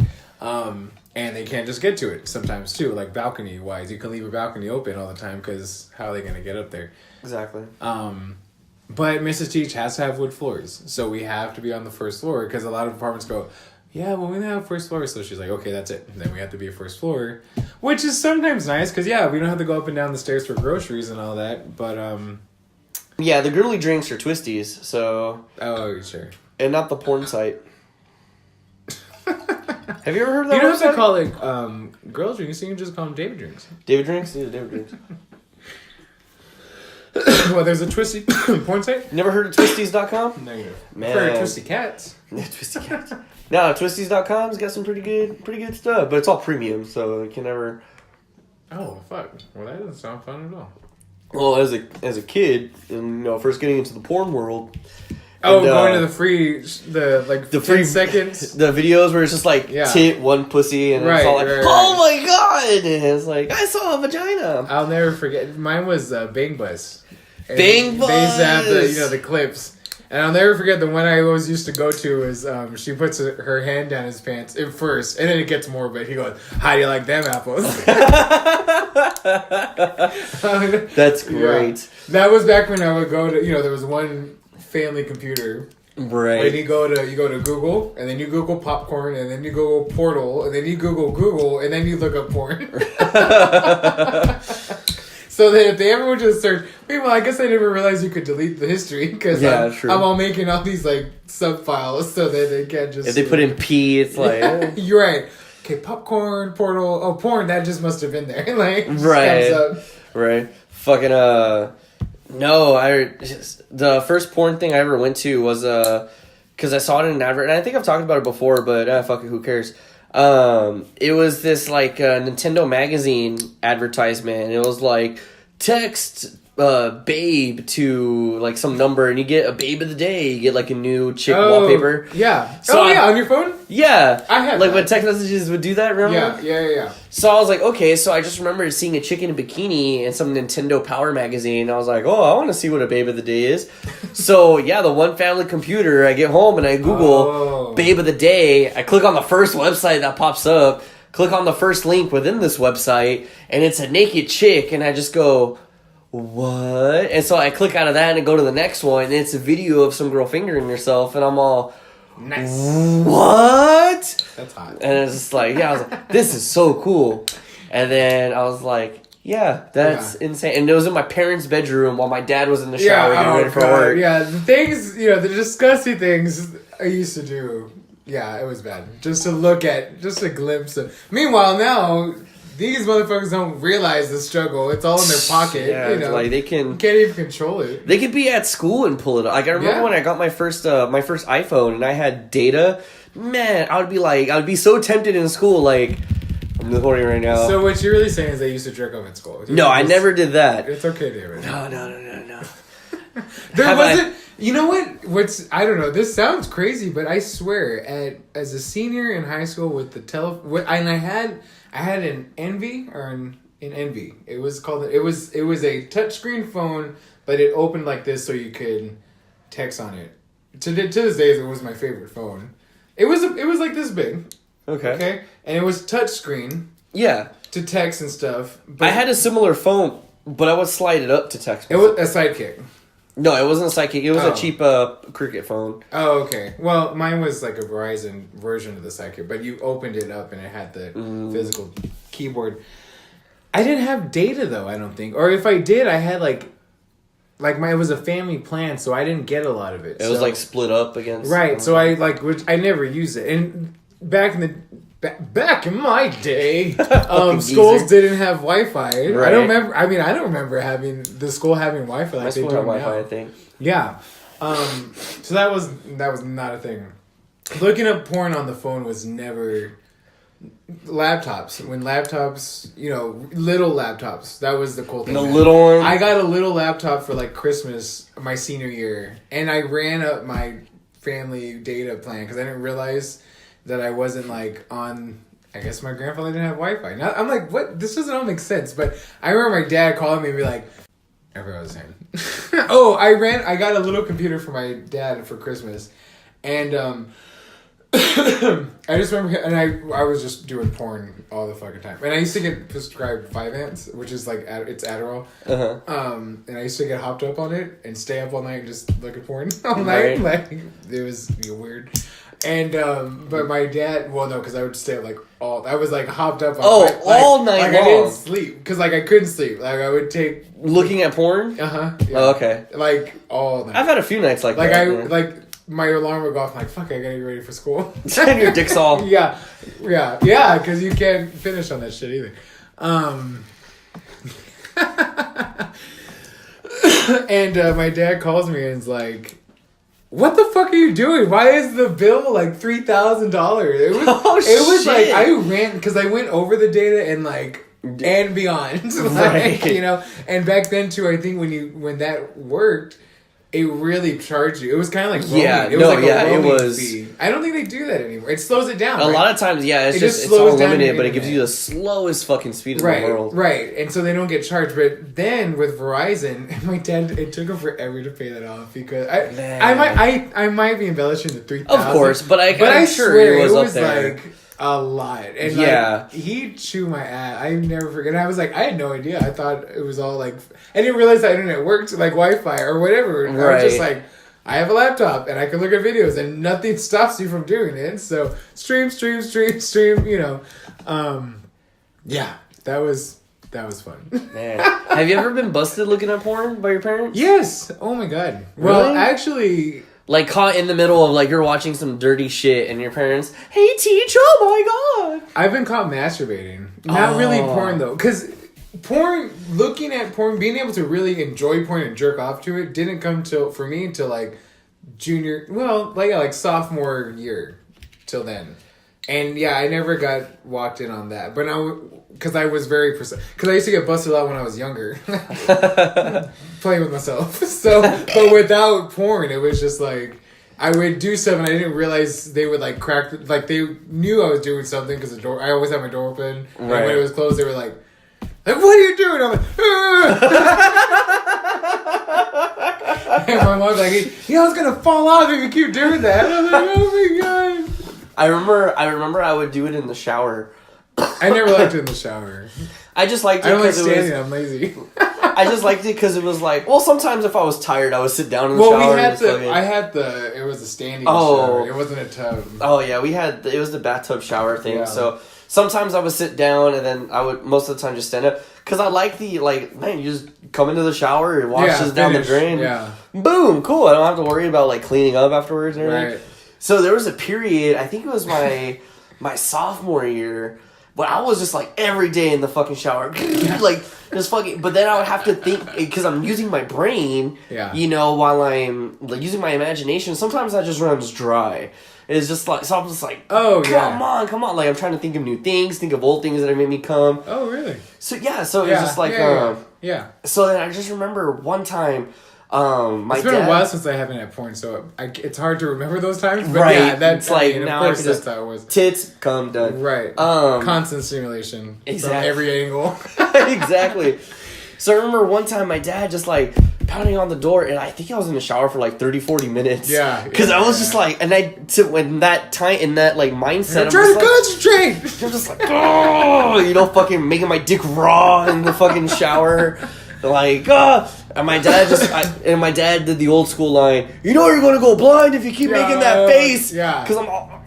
And they can't just get to it sometimes too, like balcony wise. You can leave a balcony open all the time because how are they going to get up there? Exactly. But Mrs. Teach has to have wood floors, so we have to be on the first floor because a lot of apartments go, yeah, well, we don't have first floor. So she's like, okay, that's it. And then we have to be a first floor, which is sometimes nice because, yeah, we don't have to go up and down the stairs for groceries and all that. But, yeah, the girly drinks are twisties, so. Oh, sure. And not the porn site. Have you ever heard of that? You don't have website? to call it girl drinks. You can just call them David drinks. David drinks? Yeah, David drinks. Well, there's a twisty porn site. Never heard of twisties.com? Negative. Man. I've heard of twisty cats. Yeah, twisty cats. No, twisties.com's got some pretty good stuff, but it's all premium, so you can never. Oh fuck! Well, that doesn't sound fun at all. Well, as a kid, and first getting into the porn world. Oh, and, going to the free 10 seconds. The videos where it's just like tit one pussy and it's all like, oh my god! And it's like, I saw a vagina. I'll never forget. Mine was Bang Bus. And Bang Bus. They used to have the clips. And I'll never forget the one I always used to go to is she puts her hand down his pants at first, and then it gets more, but he goes, how do you like them apples? That's great. Yeah. That was back when I would go to, there was one family computer. Right. And you go to Google, and then you Google popcorn, and then you Google portal, and then you Google, and then you look up porn. So that if they ever went to the search, well, I guess I never realized you could delete the history because I'm all making all these like sub files so that they can't just. If they put in P, it's like you're right. Okay, popcorn, portal, porn. That just must have been there. Like right. Fucking no, the first porn thing I ever went to was because I saw it in an advert, and I think I've talked about it before, but fuck it, who cares? It was this like Nintendo magazine advertisement. It was like text babe to like some number, and you get a babe of the day. You get like a new chick wallpaper. Yeah. So on your phone. Yeah, I had like that. when text messages would do that. Remember? Yeah. So I was like, okay. So I just remember seeing a chick in a bikini in some Nintendo Power magazine. I was like, oh, I want to see what a babe of the day is. So yeah, the one family computer. I get home and I Google babe of the day. I click on the first website that pops up. Click on the first link within this website, and it's a naked chick. And I just go, what? And so I click out of that and go to the next one, and it's a video of some girl fingering herself, and I'm all, nice. What? That's hot. And it's just like, I was like, this is so cool. And then I was like, yeah, that's insane. And it was in my parents' bedroom while my dad was in the shower getting ready for work. Yeah, the things, the disgusting things I used to do. Yeah, it was bad. Just to look at, just a glimpse of. Meanwhile, now these motherfuckers don't realize the struggle. It's all in their pocket. Yeah, like they you can't even control it. They could be at school and pull it up. Like I remember when I got my first iPhone and I had data. Man, I would be so tempted in school. Like I'm recording right now. So what you're really saying is they used to jerk off at school? No, I never did that. It's okay, David. No. There wasn't. You know what? I don't know. This sounds crazy, but I swear, as a senior in high school with the and I had an Envy or an Envy. It was called. It was a touchscreen phone, but it opened like this so you could text on it. To this day, it was my favorite phone. It was like this big. Okay. And it was touchscreen. Yeah. To text and stuff. But I had a similar phone, but I would slide it up to text. It was a Sidekick. No, it wasn't a Sidekick. It was a cheap Cricket phone. Oh, okay. Well, mine was like a Verizon version of the Sidekick, but you opened it up and it had the physical keyboard. I didn't have data though, I don't think. Or if I did, I had it was a family plan, so I didn't get a lot of it. It was like split up against. Right. So I I never used it. And back in my day, schools didn't have Wi-Fi. Right. I don't remember having the school having Wi-Fi like my they do school had now. Wi-Fi, I think. Yeah. So that was not a thing. Looking up porn on the phone was never laptops. When laptops, little laptops. That was the cool thing. The little one. I got a little laptop for like Christmas my senior year, and I ran up my family data plan because I didn't realize that I wasn't like on. I guess my grandfather didn't have Wi-Fi. Now, I'm like, what? This doesn't all make sense. But I remember my dad calling me and be like, everyone was saying, I got a little computer for my dad for Christmas. And I just remember, and I was just doing porn all the fucking time. And I used to get prescribed Vyvanse, which is like, it's Adderall. Uh-huh. And I used to get hopped up on it and stay up all night and just look at porn all night. Like, it was weird. And, but my dad, well, no, because I would stay up like I was like hopped up on all night long. I didn't sleep because like I couldn't sleep. Like I would take. Looking at porn? Yeah. Oh, okay. Like all night. I've had a few nights like that. Like my alarm would go off. I'm like, fuck, I gotta get ready for school. And your dick's all. Yeah, because you can't finish on that shit either. And my dad calls me and is like, what the fuck are you doing? Why is the bill like $3,000? It was like I ran because I went over the data and like and beyond, like, And back then too, I think when that worked, it really charged you. It was kind of like roaming. It was. Fee. I don't think they do that anymore. It slows it down. A lot of times, it's all limited, but it gives you the slowest fucking speed in the world. Right, and so they don't get charged. But then with Verizon, my dad, it took him forever to pay that off because I might be embellishing the 3,000. Of course, but I'm sure swear it was up up there. Like a lot. And like, he'd chew my ass. I never forget. I was like, I had no idea. I thought it was all like, I didn't realize the internet worked like Wi-Fi or whatever. Right. I was just like, I have a laptop and I can look at videos and nothing stops you from doing it. So stream. Yeah, that was fun. Man. Have you ever been busted looking at porn by your parents? Yes. Oh my God. Really? Well, actually... Like caught in the middle of like you're watching some dirty shit and your parents, hey teach, oh my God. I've been caught masturbating. Not really porn though. Because looking at porn, being able to really enjoy porn and jerk off to it didn't come for me till like sophomore year till then. And yeah, I never got walked in on that. But because I was very because I used to get busted a lot when I was younger. Playing with myself. So, but without porn, it was just like, I would do stuff and I didn't realize they would like crack, like they knew I was doing something because I always had my door open. Right. And when it was closed, they were like, what are you doing? I'm like, and my mom's like, I was going to fall off if you keep doing that. I was like, oh my God. I remember I would do it in the shower. I never liked it in the shower. I just liked it because I'm lazy. I just liked it because it was like, well, sometimes if I was tired, I would sit down in the shower. It was a standing shower. It wasn't a tub. Oh yeah, it was the bathtub shower thing. Yeah. So sometimes I would sit down and then I would most of the time just stand up. Because I like man, you just come into the shower and wash this down the drain. Yeah. Boom, cool. I don't have to worry about like cleaning up afterwards and everything. Right. So there was a period, I think it was my sophomore year, but I was just like every day in the fucking shower, like just fucking. But then I would have to think because I'm using my brain, while I'm like using my imagination. Sometimes that just runs dry. It's just like so. I'm just like, come on! Like I'm trying to think of new things, think of old things that have made me come. Oh, really? So yeah, it was just like So then I just remember one time. It's been a while since I haven't had porn, so it's hard to remember those times. But yeah, that's like now. Of course, that's how it was. Tits come done. Right. Constant stimulation from every angle. Exactly. So I remember one time my dad just like pounding on the door, and I think I was in the shower for like 30-40 minutes. Yeah. Because I was just like, in that like mindset, I'm trying to concentrate. I'm just like, fucking making my dick raw in the fucking shower. Like, and my dad did the old school line, you're gonna go blind if you keep making that face. Yeah. Because I'm all,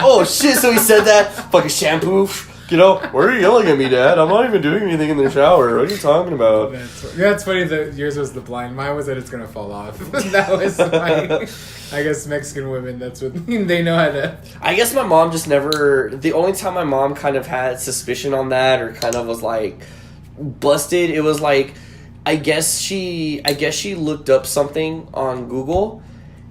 oh shit, so he said that, fucking shampoo, why are you yelling at me, Dad? I'm not even doing anything in the shower. What are you talking about? It's funny that yours was the blind. Mine was that it's gonna fall off. That was I guess Mexican women, that's what they know how to. I guess my mom just never, the only time my mom kind of had suspicion on that or kind of was like busted, it was like, I guess she looked up something on Google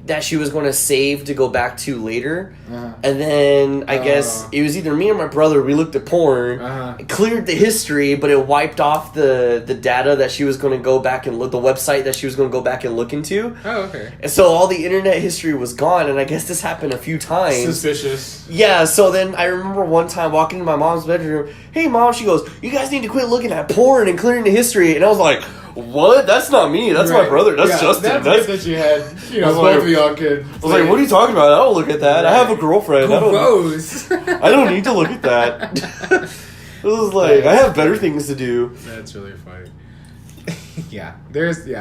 that she was going to save to go back to later. Uh-huh. And then I guess it was either me or my brother. We looked at porn, cleared the history, but it wiped off the data that she was going to go back and look, the website that she was going to go back and look into. Oh, okay. And so all the internet history was gone, and I guess this happened a few times. Suspicious. Yeah, so then I remember one time walking into my mom's bedroom. Hey, Mom, she goes, you guys need to quit looking at porn and clearing the history. And I was like, what? That's not me. That's my brother. That's Justin. That's good that you had, both of y'all could. I was like, what are you talking about? I don't look at that. Right. I have a girlfriend. I don't need to look at that. It was like, I have better things to do. That's really funny. I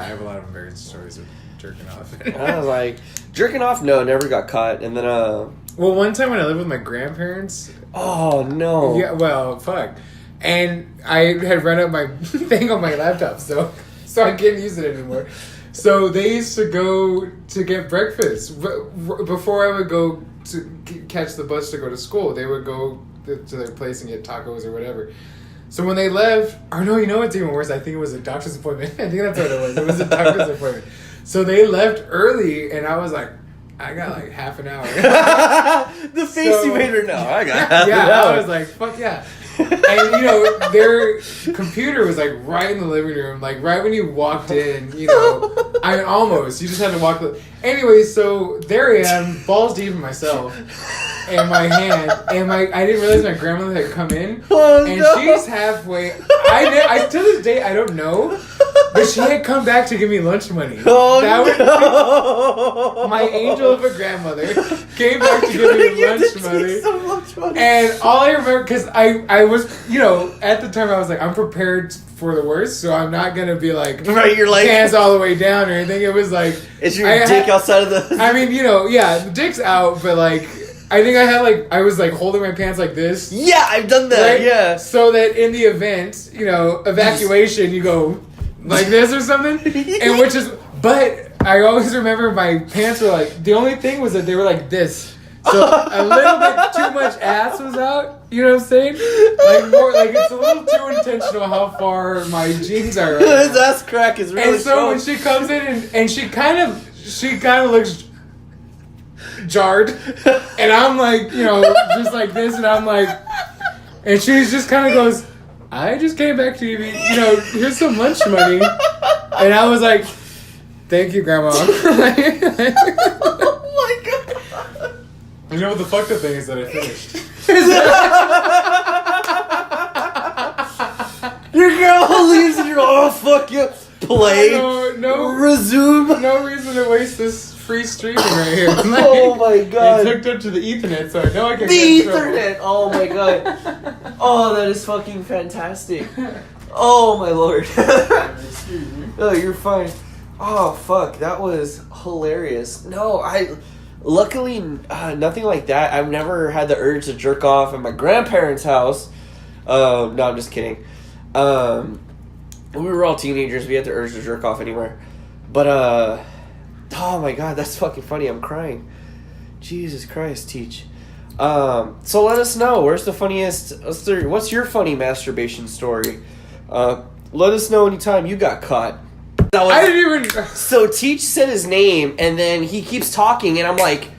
have a lot of embarrassing stories of jerking off. I was like, jerking off? No, never got caught. And then, well, one time when I lived with my grandparents. Oh, no. Yeah, well, fuck. And I had run up my thing on my laptop, so I can't use it anymore. So they used to go to get breakfast. Before I would go to catch the bus to go to school, they would go to their place and get tacos or whatever. So when they left, or no, you know what's even worse? I think it was a doctor's appointment. I think that's what it was. It was a doctor's appointment. So they left early, and I was like, I got like half an hour. The face you made her know. I got half an hour. I was like, fuck yeah. And, their computer was, like, right in the living room. Like, right when you walked in, you just had to walk. Anyway, so there I am, balls deep in myself, and my hand, and I didn't realize my grandmother had come in, she's halfway. I to this day, I don't know, but she had come back to give me lunch money. My angel of a grandmother came back to give me lunch money. And all I remember, because I was, at the time I was like, I'm prepared for the worst, so I'm not going to be like, you're like, hands all the way down or anything. It was like, is your dick outside of the... I mean, the dick's out, but like, I think I was like holding my pants like this. Yeah, I've done that, right? Yeah. So that in the event, evacuation, you go like this or something. And but I always remember my pants were like, the only thing was that they were like this. So a little bit too much ass was out. You know what I'm saying? Like more, like it's a little too intentional how far my jeans are. Right His ass crack is really. And so when she comes in and she kind of looks jarred, and I'm like, just like this, and I'm like, and she just kind of goes, I just came back to you, here's some lunch money, and I was like, thank you, Grandma. Oh my god. You know what the fucked up thing is that I finished. Your girl leaves and you're like, oh fuck you. Play. No, resume. No reason to waste this free streaming right here. Oh my god. It's hooked up to the Ethernet, so I know I can the get in Ethernet. Oh my god. Oh, that is fucking fantastic. Oh my lord. Excuse me. Oh, you're fine. Oh fuck, that was hilarious. No, luckily, nothing like that. I've never had the urge to jerk off at my grandparents' house. No, I'm just kidding. We were all teenagers. We had the urge to jerk off anywhere. But, oh my god, that's fucking funny. I'm crying. Jesus Christ, Teach. So let us know. Where's the funniest... What's your funny masturbation story? Let us know anytime you got caught. I didn't even... So Teach said his name, and then he keeps talking, and I'm like,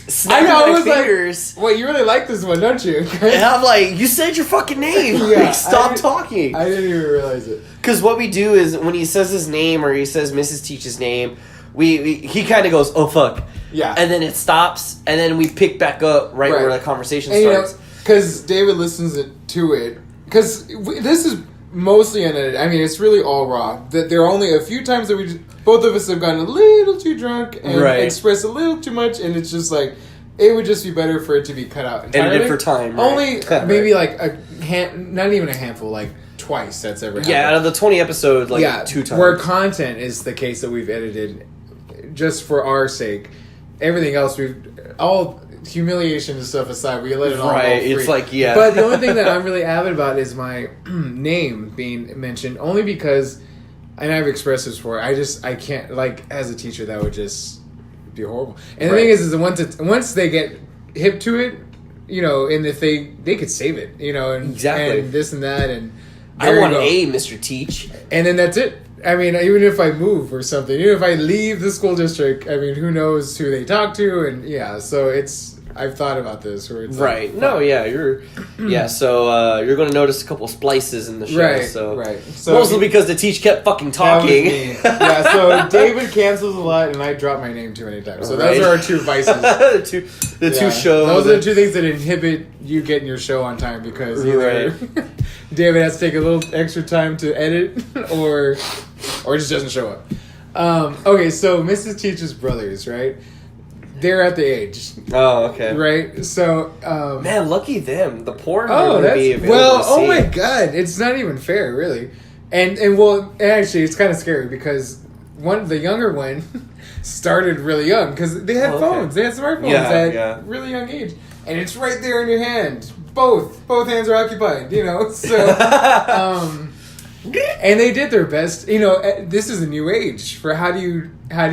snapping my fingers. Like, wait, you really like this one, don't you? And I'm like, you said your fucking name. Yeah, like, stop talking. I didn't even realize it. Because what we do is, when he says his name, or he says Mrs. Teach's name, he kind of goes, oh fuck. Yeah. And then it stops, and then we pick back up right where the conversation starts. Because David listens to it. Because this is... mostly unedited. I mean, it's really all raw. That there are only a few times that both of us have gotten a little too drunk and expressed a little too much, and it's just like it would just be better for it to be cut out entirely. Edited for time. Right? Only maybe like not even a handful, like twice that's ever happened. Yeah, out of the 20 episodes, like 2 times. Where content is the case that we've edited just for our sake. Everything else all humiliation and stuff aside, we let it all go free. It's like, yeah. But the only thing that I'm really avid about is my name being mentioned, only because, and I've expressed this before, I can't, like, as a teacher, that would just be horrible. And the thing is once they get hip to it, and if they could save it, and exactly, and this and that, and I want A, Mr. Teach. And then that's it. I mean, even if I move or something, even if I leave the school district, I mean, who knows who they talk to, and yeah, so I've thought about this. Where it's right. Like, no, yeah, so you're going to notice a couple splices in the show. Right, so. right. So Mostly because the teach kept fucking talking. Yeah, so David cancels a lot, and I drop my name too many times. So those are our two vices. the two shows. Those are the two things that inhibit you getting your show on time, because either David has to take a little extra time to edit, or just doesn't show up. Okay, so Mrs. Teach's brothers, right? They're at the age. Oh, okay. Right? So... man, lucky them. The porn oh, would be available well, to see. oh my god. It's not even fair, really. And well, actually, it's kind of scary, because the younger one started really young, because they had phones. They had smartphones at a really young age. And it's right there in your hand. Both hands are occupied, so... and they did their best. This is a new age for how do you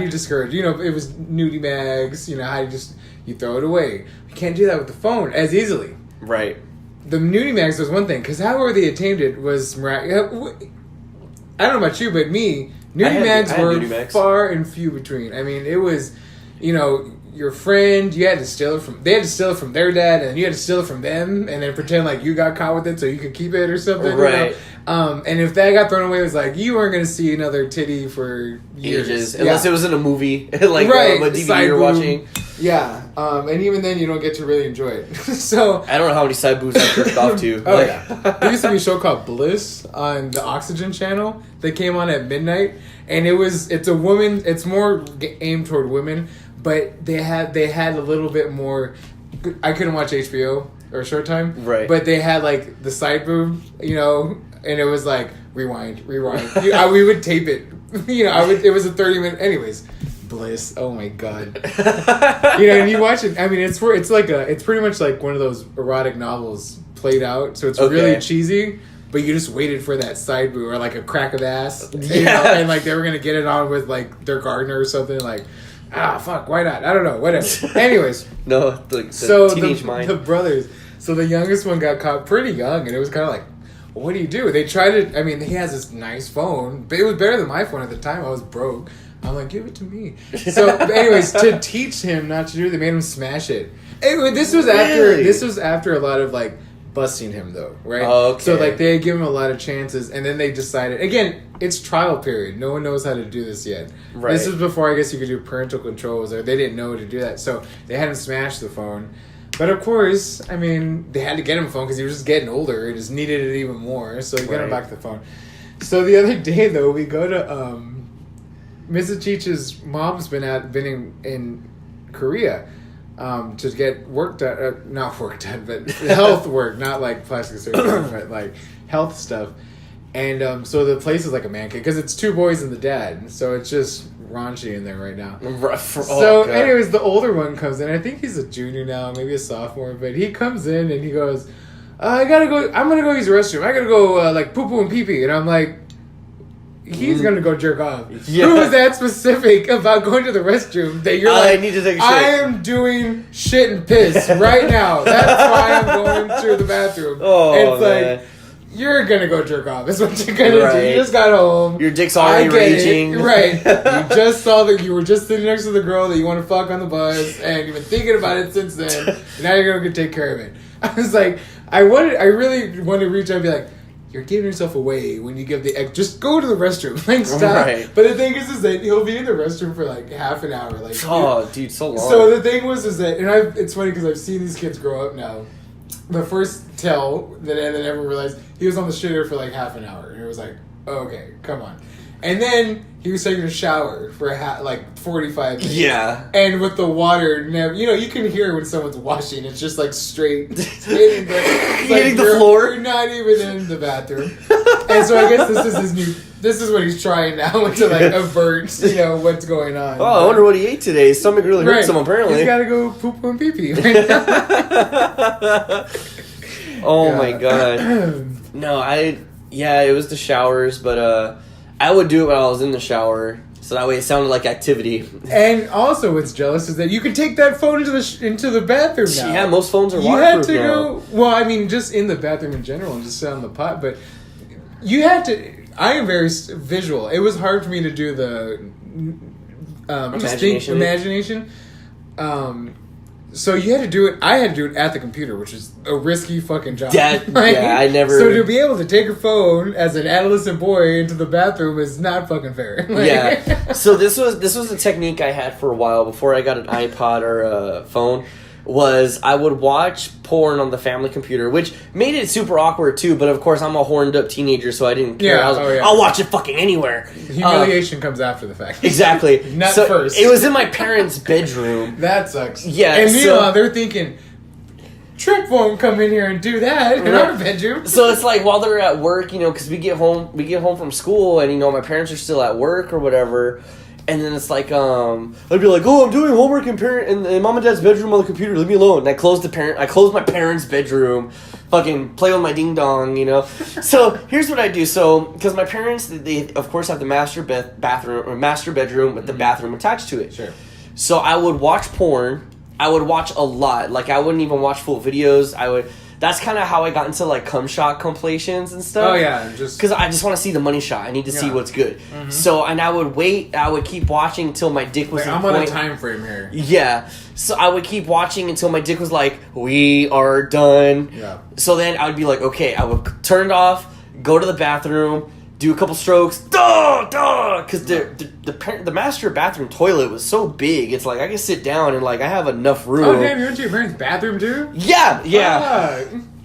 discourage? It was nudie mags. How do you throw it away? You can't do that with the phone as easily. Right. The nudie mags was one thing, because however they attained it was miraculous. I don't know about you, but me, nudie mags were far and few between. I mean, it was, your friend, you had to steal it they had to steal it from their dad, and you had to steal it from them, and then pretend like you got caught with it so you could keep it or something. Right. And if that got thrown away, it was like, you weren't going to see another titty for years. Ages. Unless it was in a movie, like right. a DVD you're watching. Yeah. And even then, you don't get to really enjoy it. So I don't know how many side boobs I jerked off to. Oh, yeah. There used to be a show called Bliss on the Oxygen channel that came on at midnight. And it's a woman, it's more aimed toward women, but they had a little bit more. I couldn't watch HBO or Showtime. Right. But they had like the side boob, and it was like rewind. We would tape it. It was a 30-minute. Anyways, Bliss. Oh my god. And you watch it. I mean, it's pretty much like one of those erotic novels played out. So it's really cheesy. But you just waited for that side boob or like a crack of ass. And like they were gonna get it on with like their gardener or something. Like, fuck, why not? I don't know. Whatever. Anyways. No, the teenage mind. The brothers. So the youngest one got caught pretty young, and it was kind of like, well, what do you do? They tried to. I mean, he has this nice phone, but it was better than my phone at the time. I was broke. I'm like, give it to me. So, anyways, to teach him not to do it, they made him smash it. Anyway, this was after a lot of like busting him though, right? Okay. So like they gave him a lot of chances, and then they decided again. It's trial period. No one knows how to do this yet. Right. This is before I guess you could do parental controls, or they didn't know to do that. So they had him smash the phone. But of course, I mean, they had to get him a phone because he was just getting older. He just needed it even more. So they got him back the phone. So the other day, though, we go to Mrs. Cheech's mom's been in Korea to get work done. Not work done, but health work. Not like plastic surgery, but like health stuff. And so the place is like a man cave because it's two boys and the dad. So it's just raunchy in there right now. Anyways, the older one comes in. I think he's a junior now, maybe a sophomore. But he comes in and he goes, I'm gonna go use the restroom. I gotta go like poo poo and pee pee. And I'm like, he's gonna go jerk off. Yeah. Who was that specific about going to the restroom that you're like, I need to take a shit. I am doing shit and piss right now. That's why I'm going to the bathroom. Oh, and it's man. like, you're gonna go jerk off. That's what you're gonna do. You just got home. Your dick's already raging. Right. You just saw that you were just sitting next to the girl that you want to fuck on the bus, and you've been thinking about it since then. And now you're gonna take care of it. I was like, I really want to reach out and be like, you're giving yourself away when you give the just go to the restroom. Like, stop. Right. But the thing is that he'll be in the restroom for like half an hour. Like, dude, so long. So the thing is that, and it's funny because I've seen these kids grow up now. The first tell that I never realized he was on the shitter for like half an hour, and it was like, oh, okay, come on. And then he was taking a shower for like 45 minutes. Yeah. And with the water, you can hear when someone's washing. It's just like straight hitting the floor. You're not even in the bathroom. And so I guess this is what he's trying now to like avert, what's going on. Oh, I wonder what he ate today. His stomach really hurts him apparently. He's got to go poop and pee pee right now. Oh my god. No, it was the showers, but I would do it when I was in the shower, so that way it sounded like activity. And also, what's jealous is that you can take that phone into the bathroom now. Yeah, most phones are waterproof now. You had to go. Well, I mean, just in the bathroom in general, and just sit on the pot. But you had to. I am very visual. It was hard for me to do the imagination. So you had to do it. I had to do it at the computer, which is a risky fucking job. I never. So to be able to take a phone as an adolescent boy into the bathroom is not fucking fair. Yeah. So this was a technique I had for a while before I got an iPod or a phone. Was I would watch porn on the family computer, which made it super awkward too. But of course, I'm a horned up teenager, so I didn't care. Yeah, I was I'll watch it fucking anywhere. Humiliation comes after the fact. Exactly. Not first. It was in my parents' bedroom. That sucks. Yeah. And meanwhile, they're thinking, Trip won't come in here and do that in our bedroom. So it's like while they're at work, because we get home from school, and my parents are still at work or whatever. And then it's like, I'd be like, oh, I'm doing homework in mom and dad's bedroom on the computer. Leave me alone. And I close my parents' bedroom, fucking play with my ding dong, So here's what I do. So because my parents, they of course have the master bedroom with the bathroom attached to it. Sure. So I would watch porn. I would watch a lot. Like I wouldn't even watch full videos. That's kind of how I got into like cum shot compilations and stuff. Oh yeah, because I just want to see the money shot. I need to see what's good. Mm-hmm. So and I would keep watching till my dick was. I'm on a time frame here. Yeah, so I would keep watching until my dick was like, we are done. Yeah. So then I would be like, okay, I would turn it off, go to the bathroom, do a couple strokes, because the master bathroom toilet was so big. It's like I can sit down and like I have enough room. Oh damn, you went to your parents' bathroom too? Yeah.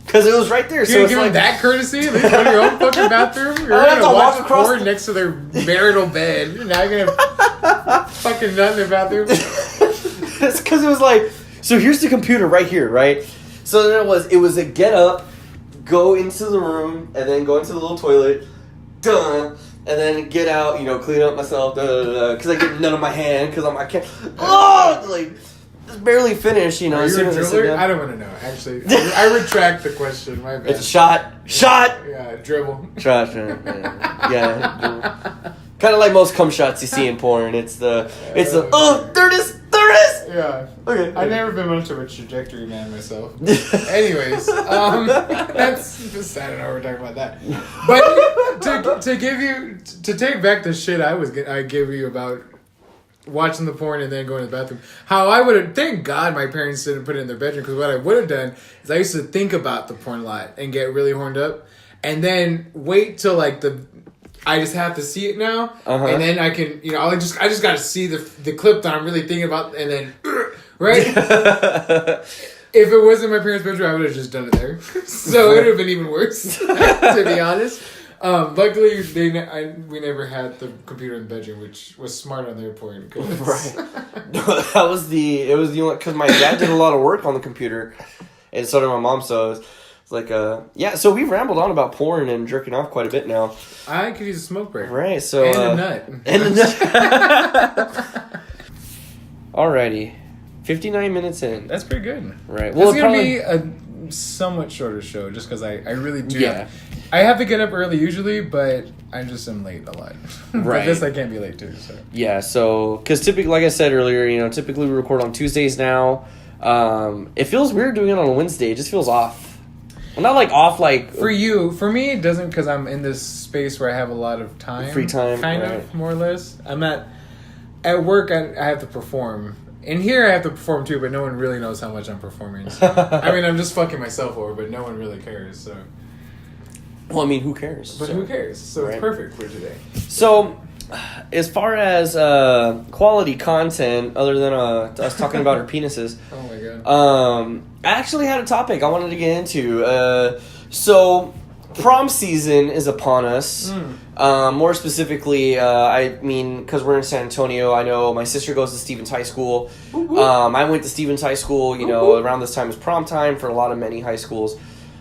Because it was right there. So it's like that courtesy. At least go to your own fucking bathroom. You're gonna watch porn next to their marital bed. Now you're gonna fucking nut in their bathroom. It's because it was like, so here's the computer right here, right? So then it was a get up, go into the room, and then go into the little toilet, and then get out, clean up myself, because I get none of my hand, because I can't, just barely finish, Are you a driller? I don't want to know, actually. I retract the question, my bad. It's a shot! Yeah, dribble. Shot, yeah, dribble. Kind of like most cum shots you see in porn. It's the there it is. Yeah. Okay. I've never been much of a trajectory man myself. Anyways, that's just, I don't know. We're talking about that. But to take back the shit I gave you about watching the porn and then going to the bathroom. How I would have, thank God my parents didn't put it in their bedroom, because what I would have done is I used to think about the porn a lot and get really horned up, and then wait till like I just have to see it now, and then I can, I just got to see the clip that I'm really thinking about, and then, right? If it wasn't my parents' bedroom, I would have just done it there. So it would have been even worse, to be honest. Luckily, we never had the computer in the bedroom, which was smart on their point. Right. It was the only, because my dad did a lot of work on the computer, and so did my mom, so it's like, so we've rambled on about porn and jerking off quite a bit now. I could use a smoke break. Right, so... And a nut. And a nut. Alrighty. 59 minutes in. That's pretty good. Right. Well, it's going to be a somewhat shorter show, just because I really do... Yeah. I have to get up early usually, but I just am late a lot. Right. But this I can't be late too, so... Yeah, so... Because typically, like I said earlier, typically we record on Tuesdays now. It feels weird doing it on a Wednesday. It just feels off. Well, not like off, like... For you. For me, it doesn't, because I'm in this space where I have a lot of time. Free time, kind of, more or less. I'm not... At work, I have to perform. In here, I have to perform too, but no one really knows how much I'm performing. So. I mean, I'm just fucking myself over, but no one really cares, so... Well, I mean, who cares? But who cares? So It's perfect for today. So, as far as quality content, other than us talking about our penises... Oh my god. I actually had a topic I wanted to get into. So, prom season is upon us. More specifically, I mean, because we're in San Antonio, I know my sister goes to Stevens High School. I went to Stevens High School, around this time is prom time for many high schools.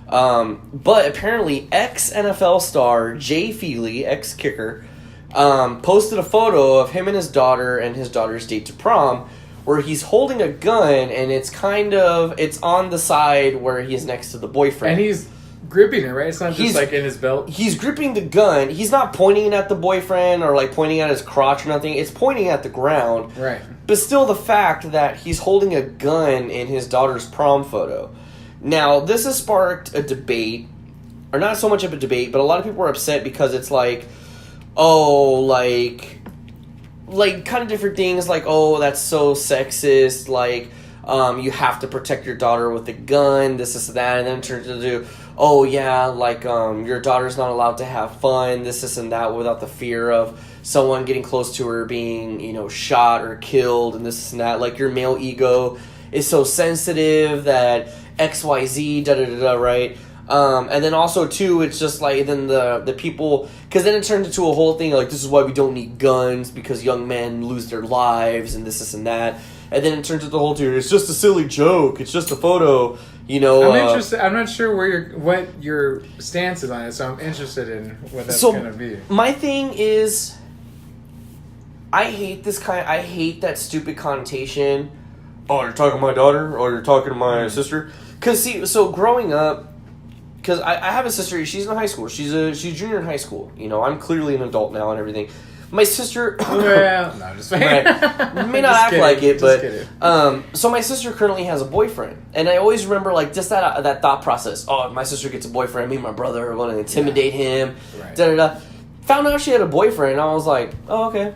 But apparently, ex-NFL star Jay Feely, ex-kicker, posted a photo of him and his daughter's date to prom, where he's holding a gun, and it's on the side where he's next to the boyfriend. And he's gripping it, right? It's not just like in his belt. He's gripping the gun. He's not pointing at the boyfriend or like pointing at his crotch or nothing. It's pointing at the ground. Right. But still, the fact that he's holding a gun in his daughter's prom photo. Now, this has sparked a debate or not so much of a debate, but a lot of people were upset because it's like, oh, like kind of different things, like, oh, that's so sexist, like, you have to protect your daughter with a gun, this, that, and then it turns into, oh, yeah, like, your daughter's not allowed to have fun, this, and that, without the fear of someone getting close to her being, you know, shot or killed, and this and that, like, your male ego is so sensitive that XYZ, da-da-da-da, right? And then also, too, it's just, like, then the people, because then it turns into a whole thing, like, this is why we don't need guns, because young men lose their lives, and this and that. And then it turns into the whole thing, it's just a silly joke, it's just a photo, you know. I'm interested, I'm not sure what your stance is on it, so I'm interested in what that's going to be. My thing is, I hate that stupid connotation. Oh, you're talking to my daughter? Or you're talking to my sister? Because, see, so growing up, because I have a sister, she's in high school. She's junior in high school. You know, I'm clearly an adult now and everything. My sister... well, no, just right, may not act like it, but... so my sister currently has a boyfriend. And I always remember, like, just that thought process. Oh, if my sister gets a boyfriend, me and my brother are going to intimidate him. Right. Da-da-da. Found out she had a boyfriend, and I was like, oh, okay.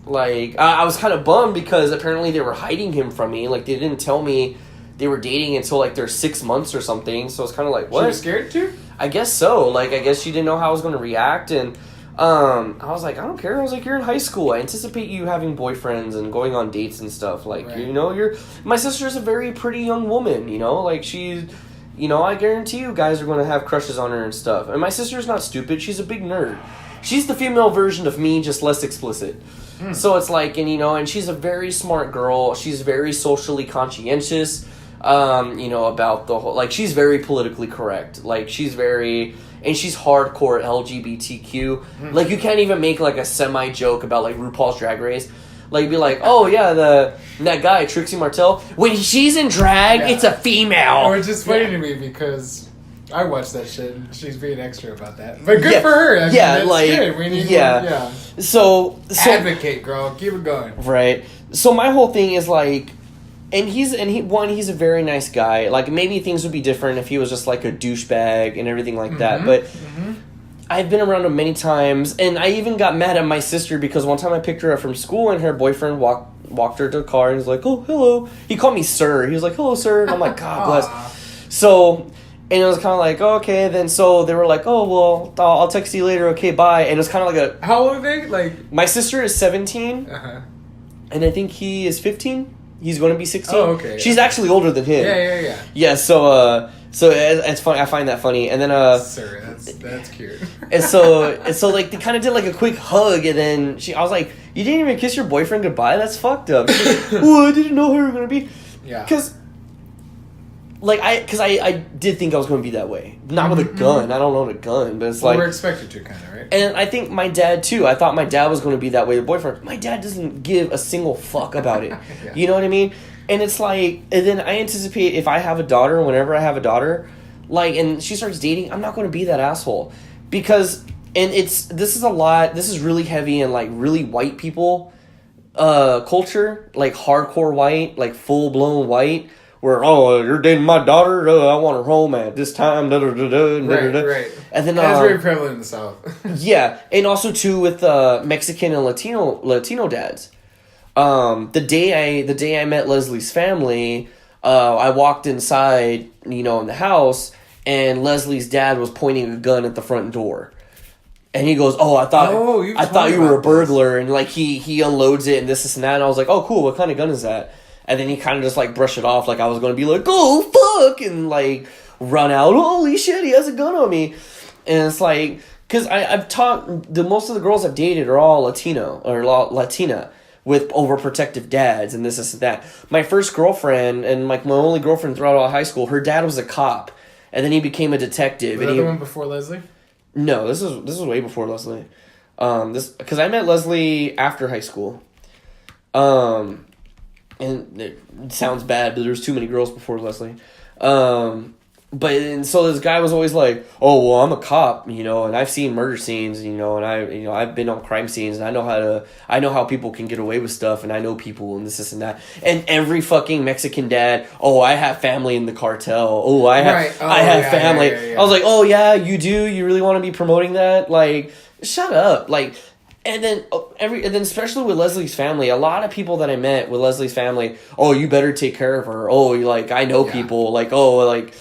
Like, I was kind of bummed because apparently they were hiding him from me. Like, they didn't tell me they were dating until, like, their 6 months or something. So it's kind of like, what? She was scared too? I guess so. Like, I guess she didn't know how I was going to react. And I was like, I don't care. I was like, you're in high school. I anticipate you having boyfriends and going on dates and stuff. Like, right. You know, my sister's a very pretty young woman, you know? Like, she's, you know, I guarantee you guys are going to have crushes on her and stuff. And my sister's not stupid. She's a big nerd. She's the female version of me, just less explicit. So it's like, and you know, and she's a very smart girl. She's very socially conscientious, you know, about the whole, like, she's very politically correct. Like, she's hardcore LGBTQ. Like, you can't even make, like, a semi-joke about, like, RuPaul's Drag Race. Like, be like, oh, yeah, that guy, Trixie Martel, when she's in drag, it's a female. Or it's just funny to me because... I watched that shit, and she's being extra about that. But good for her. I mean, that's like, good. We need more, So advocate, girl. Keep it going. Right. So my whole thing is like, he's a very nice guy. Like, maybe things would be different if he was just like a douchebag and everything like that. But I've been around him many times, and I even got mad at my sister because one time I picked her up from school, and her boyfriend walked her to the car, and he's like, oh, hello. He called me sir. He was like, hello, sir. And I'm like, God bless. So... And it was kind of like, oh, okay, then so they were like, oh, well, I'll text you later, okay, bye. And it was kind of like a... How old are they? Like... My sister is 17, and I think he is 15. He's going to be 16. Oh, okay. She's actually older than him. Yeah. Yeah, so it's funny. I find that funny. And then... Sir, that's cute. and so, like, they kind of did, like, a quick hug, and then I was like, you didn't even kiss your boyfriend goodbye? That's fucked up. She's like, oh, I didn't know how you were going to be. Yeah. Because... Like, I did think I was going to be that way. Not with a gun. I don't own a gun, but it's like... We're expected to, kind of, right? And I think my dad, too. I thought my dad was going to be that way with boyfriend. My dad doesn't give a single fuck about it. Yeah. You know what I mean? And it's like... And then I anticipate if I have a daughter, whenever I have a daughter, like, and she starts dating, I'm not going to be that asshole. Because... And this is really heavy in, like, really white people culture. Like, hardcore white. Like, full-blown white. Where, oh, you're dating my daughter? I want her home at this time. Right. And then that's very prevalent in the South. Yeah, and also too with Mexican and Latino dads. The day I met Leslie's family, I walked inside, you know, in the house, and Leslie's dad was pointing a gun at the front door. And he goes, oh, I thought you were a burglar, and like he unloads it and this and that. And I was like, oh, cool. What kind of gun is that? And then he kind of just, like, brushed it off like I was going to be like, oh, fuck, and, like, run out. Holy shit, he has a gun on me. And it's like, because I've taught, most of the girls I've dated are all Latino, or Latina, with overprotective dads and this and that. My first girlfriend, and, like, my only girlfriend throughout all high school, her dad was a cop. And then he became a detective. Was that the one before Leslie? No, this was way before Leslie. Because I met Leslie after high school. And it sounds bad, but there was too many girls before Leslie. But and so this guy was always like, "Oh well, I'm a cop, you know, and I've seen murder scenes, you know, and I've been on crime scenes, and I know how people can get away with stuff, and I know people, and this and that." And every fucking Mexican dad, "Oh, I have family in the cartel. Oh, I have family." I was like, "Oh yeah, you do? You really want to be promoting that? Like, shut up!" Like. And then especially with Leslie's family, a lot of people that I met with Leslie's family, "Oh, you better take care of her. Oh, like I know people. Like, oh, like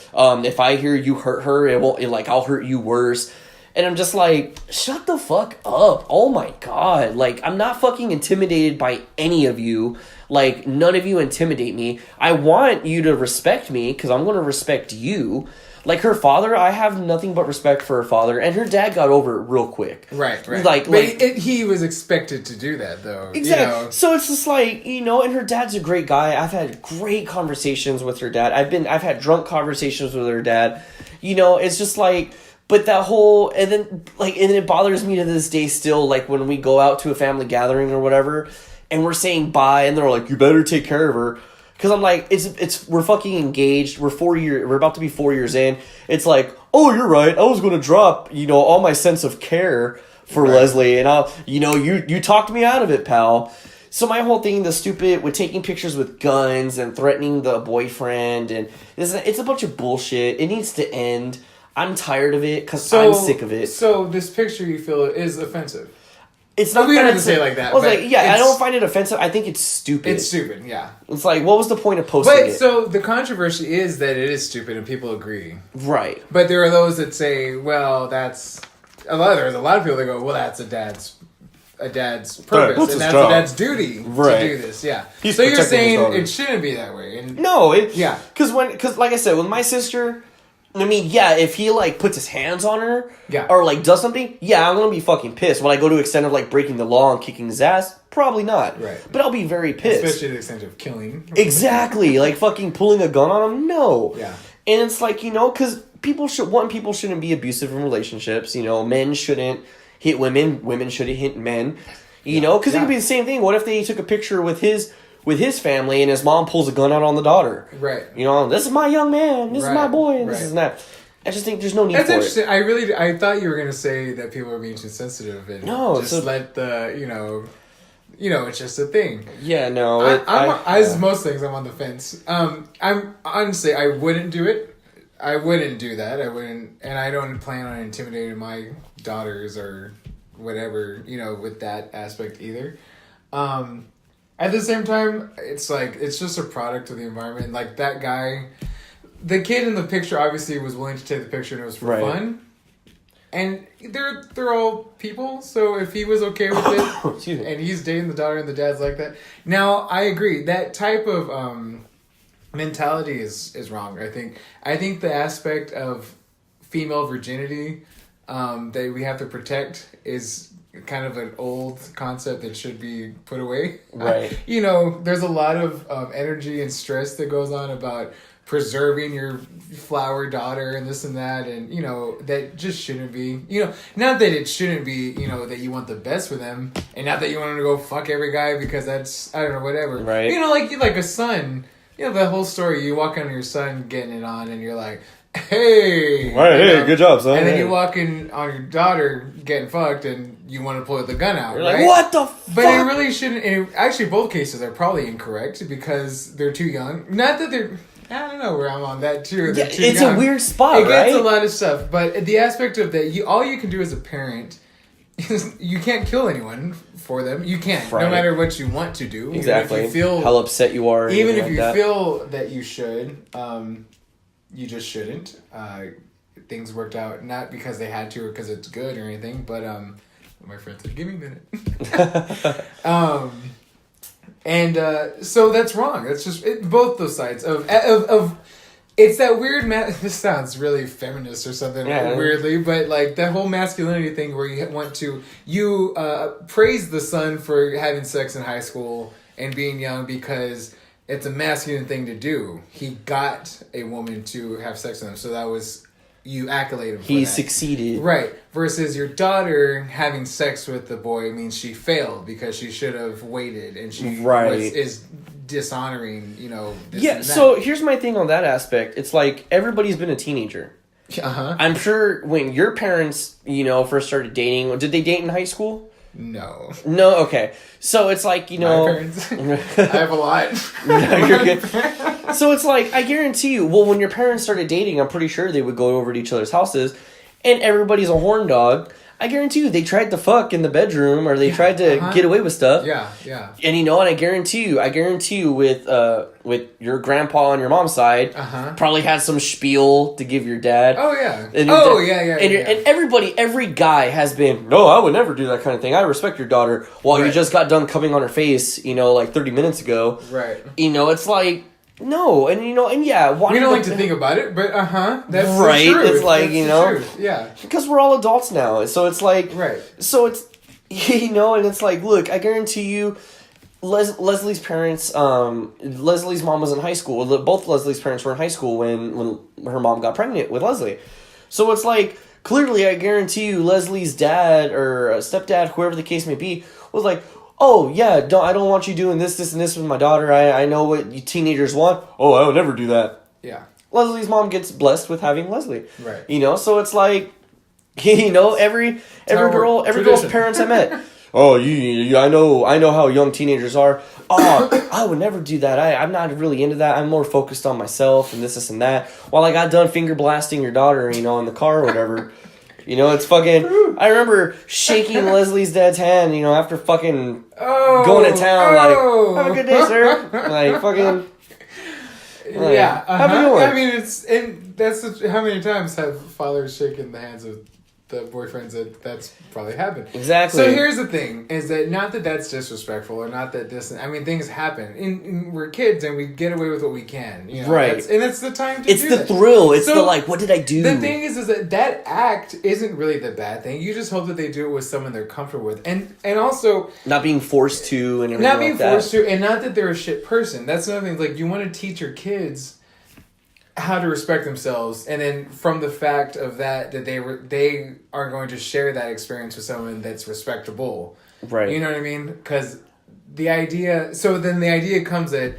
if I hear you hurt her, I'll hurt you worse." And I'm just like, shut the fuck up. Oh my God. Like, I'm not fucking intimidated by any of you. Like, none of you intimidate me. I want you to respect me because I'm going to respect you. Like, her father, I have nothing but respect for her father, and her dad got over it real quick. Right. But he was expected to do that, though. Exactly. You know? So it's just like, you know, and her dad's a great guy. I've had great conversations with her dad. I've had drunk conversations with her dad. You know, it's just like, but that whole, and then it bothers me to this day still, like, when we go out to a family gathering or whatever, and we're saying bye, and they're like, "You better take care of her." Because I'm like, we're fucking engaged. We're about to be 4 years in. It's like, "Oh, you're right. I was going to drop, you know, all my sense of care for Leslie. And you talked me out of it, pal." So my whole thing, the stupid with taking pictures with guns and threatening the boyfriend. And it's a bunch of bullshit. It needs to end. I'm tired of it because I'm sick of it. So this picture you feel is offensive. It's not. We don't have to say it like that. I was like, I don't find it offensive. I think it's stupid. It's stupid, yeah. It's like, what was the point of posting it? So the controversy is that it is stupid, and people agree. Right. But there are those that say, "Well, there's a lot of people that go, well, that's a dad's purpose, and that's a dad's duty to do this." Yeah. So you're saying it shouldn't be that way? And no. Because like I said, with my sister. I mean, yeah, if he, like, puts his hands on her, or, like, does something, yeah, I'm gonna be fucking pissed. Will I go to the extent of, like, breaking the law and kicking his ass? Probably not. Right. But I'll be very pissed. Especially to the extent of killing. Exactly. Like, fucking pulling a gun on him? No. Yeah. And it's like, you know, because people shouldn't be abusive in relationships. You know, men shouldn't hit women. Women shouldn't hit men. You know, because it could be the same thing. What if they took a picture with his family and his mom pulls a gun out on the daughter? Right. You know, "This is my young man. This is my boy. And this is that." I just think there's no need for it. That's interesting. I thought you were going to say that people are being too sensitive and let the, it's just a thing. Yeah, no. As most things, I'm on the fence. I'm honestly, I wouldn't do it. I wouldn't do that. I wouldn't, and I don't plan on intimidating my daughters or whatever, with that aspect either. At the same time, it's like, it's just a product of the environment. Like, that guy, the kid in the picture obviously was willing to take the picture and it was for fun. And they're all people, so if he was okay with it, and he's dating the daughter and the dad's like that. Now, I agree, that type of mentality is wrong, I think. I think the aspect of female virginity that we have to protect is kind of an old concept that should be put away. Right. There's a lot of energy and stress that goes on about preserving your flower daughter and this and that, and that just shouldn't be, not that it shouldn't be, that you want the best for them, and not that you want them to go fuck every guy because that's, I don't know, whatever. Right. Like a son, the whole story, you walk on your son getting it on and you're like, hey, good job, son. And then you walk in on your daughter getting fucked, and you want to pull the gun out. You're right? Like, what the fuck? But it really shouldn't. And actually, both cases are probably incorrect because they're too young. Not that they're. I don't know where I'm on that too. Yeah, it's young. A weird spot, It gets a lot of stuff, but the aspect of that, all you can do as a parent is you can't kill anyone for them. You can't, no matter what you want to do. Exactly. Even if you feel how upset you are. Even if you feel that you should. You just shouldn't. Things worked out not because they had to or because it's good or anything, but my friend said, "Give me a minute." So that's wrong. That's just both those sides of it's that weird. This sounds really feminist or something weirdly, but like that whole masculinity thing where you want to praise the son for having sex in high school and being young because it's a masculine thing to do. He got a woman to have sex with him, so that was you accolade him for He that. succeeded. Right. Versus your daughter having sex with the boy means she failed because she should have waited, and she is dishonoring, this Yeah, and that. so here's my thing on that aspect. It's like everybody's been a teenager. Uh-huh. I'm sure when your parents, first started dating, did they date in high school? No. No, okay. So it's like, My parents. I have a lot. No, you're good. So it's like, I guarantee you, well, when your parents started dating, I'm pretty sure they would go over to each other's houses, and everybody's a horn dog. I guarantee you, they tried to fuck in the bedroom, or they tried to get away with stuff. Yeah, yeah. And and I guarantee you, with your grandpa on your mom's side, probably had some spiel to give your dad. Oh yeah. And and every guy has been, no, I would never do that kind of thing. I respect your daughter. While you just got done coming on her face, like 30 minutes ago. Right. It's like, no, and yeah, we don't like to think about it, but that's right. The truth. It's like Truth. Yeah, because we're all adults now, so it's like So it's and it's like, look, I guarantee you, Leslie's parents, Leslie's mom was in high school. Both Leslie's parents were in high school when her mom got pregnant with Leslie. So it's like, clearly, I guarantee you, Leslie's dad or stepdad, whoever the case may be, was like, oh, yeah, I don't want you doing this, and this with my daughter. I know what you teenagers want. Oh, I would never do that. Yeah. Leslie's mom gets blessed with having Leslie. Right. So it's like, every girl's parents I met. Oh, I know how young teenagers are. Oh, I would never do that. I'm not really into that. I'm more focused on myself and this and that. While I got done finger blasting your daughter, in the car or whatever. It's fucking... I remember shaking Leslie's dad's hand, after fucking going to town, like, have a good day, sir. Like, fucking... Like, yeah. Have a good one. I mean, how many times have fathers shaken the hands of the boyfriends that's probably happened. Exactly. So here's the thing, is that not that that's disrespectful or not that this, I mean, things happen. We're kids and we get away with what we can. Right. And it's the time to do that. It's the thrill. It's the like, what did I do? The thing is that act isn't really the bad thing. You just hope that they do it with someone they're comfortable with. And also... Not being forced to and everything not being forced to, and not that they're a shit person. That's another thing. Like, you want to teach your kids how to respect themselves, and then from the fact of that they are going to share that experience with someone that's respectable. Right. You know what I mean? Because the idea comes that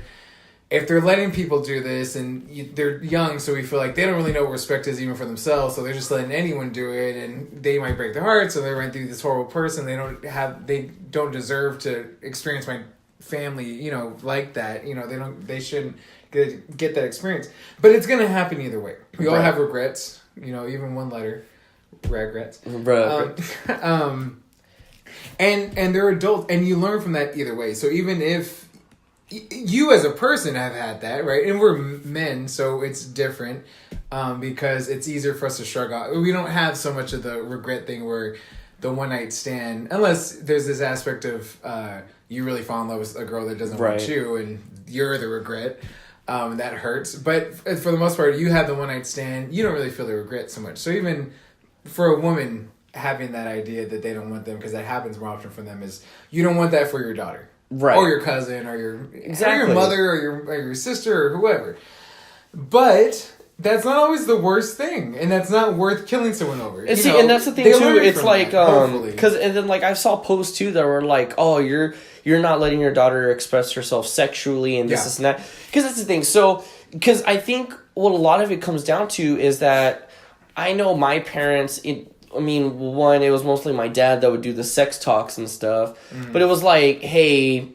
if they're letting people do this and they're young, so we feel like they don't really know what respect is even for themselves, so they're just letting anyone do it, and they might break their heart, so they went through this horrible person. They don't deserve to experience my family, like that. They shouldn't get that experience. But it's going to happen either way. We all have regrets, even one letter, regrets. And they're adults, and you learn from that either way. So even if you as a person have had that, right? And we're men, so it's different because it's easier for us to shrug off. We don't have so much of the regret thing where the one night stand, unless there's this aspect of you really fall in love with a girl that doesn't want you, and you're the regret. That hurts. But for the most part, you have the one night stand, you don't really feel the regret so much. So even for a woman having that idea that they don't want them, because that happens more often for them, is you don't want that for your daughter. Right. Or your cousin, or your mother, or your sister, or whoever. But that's not always the worst thing, and that's not worth killing someone over. And see, and that's the thing too. It's like, because and then like I saw posts too that were like, oh, you're not letting your daughter express herself sexually and this and that. Because that's the thing. So, because I think what a lot of it comes down to is that I know my parents. It was mostly my dad that would do the sex talks and stuff. Mm-hmm. But it was like, hey,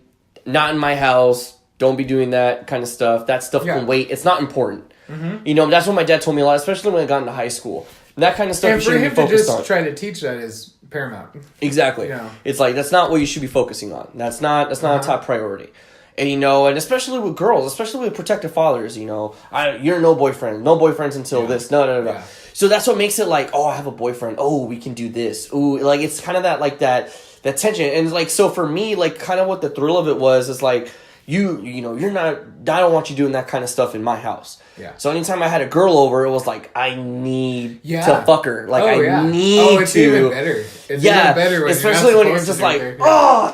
not in my house. Don't be doing that kind of stuff. That stuff can wait. It's not important. Mm-hmm. That's what my dad told me a lot, especially when I got into high school. That kind of stuff you shouldn't be focused on. And for him to just try to teach that is paramount. Exactly. It's like, that's not what you should be focusing on. That's not a top priority. And, and especially with girls, especially with protective fathers, you're no boyfriend. No boyfriends until this. No. Yeah. So that's what makes it like, oh, I have a boyfriend. Oh, we can do this. Ooh, like, it's kind of that, like, that tension. And, like, so for me, like, kind of what the thrill of it was is, like, you're not, I don't want you doing that kind of stuff in my house. Yeah. So anytime I had a girl over, it was like, I need to fuck her. Like, I need it's to. Even better. It's even better when especially when you're just like,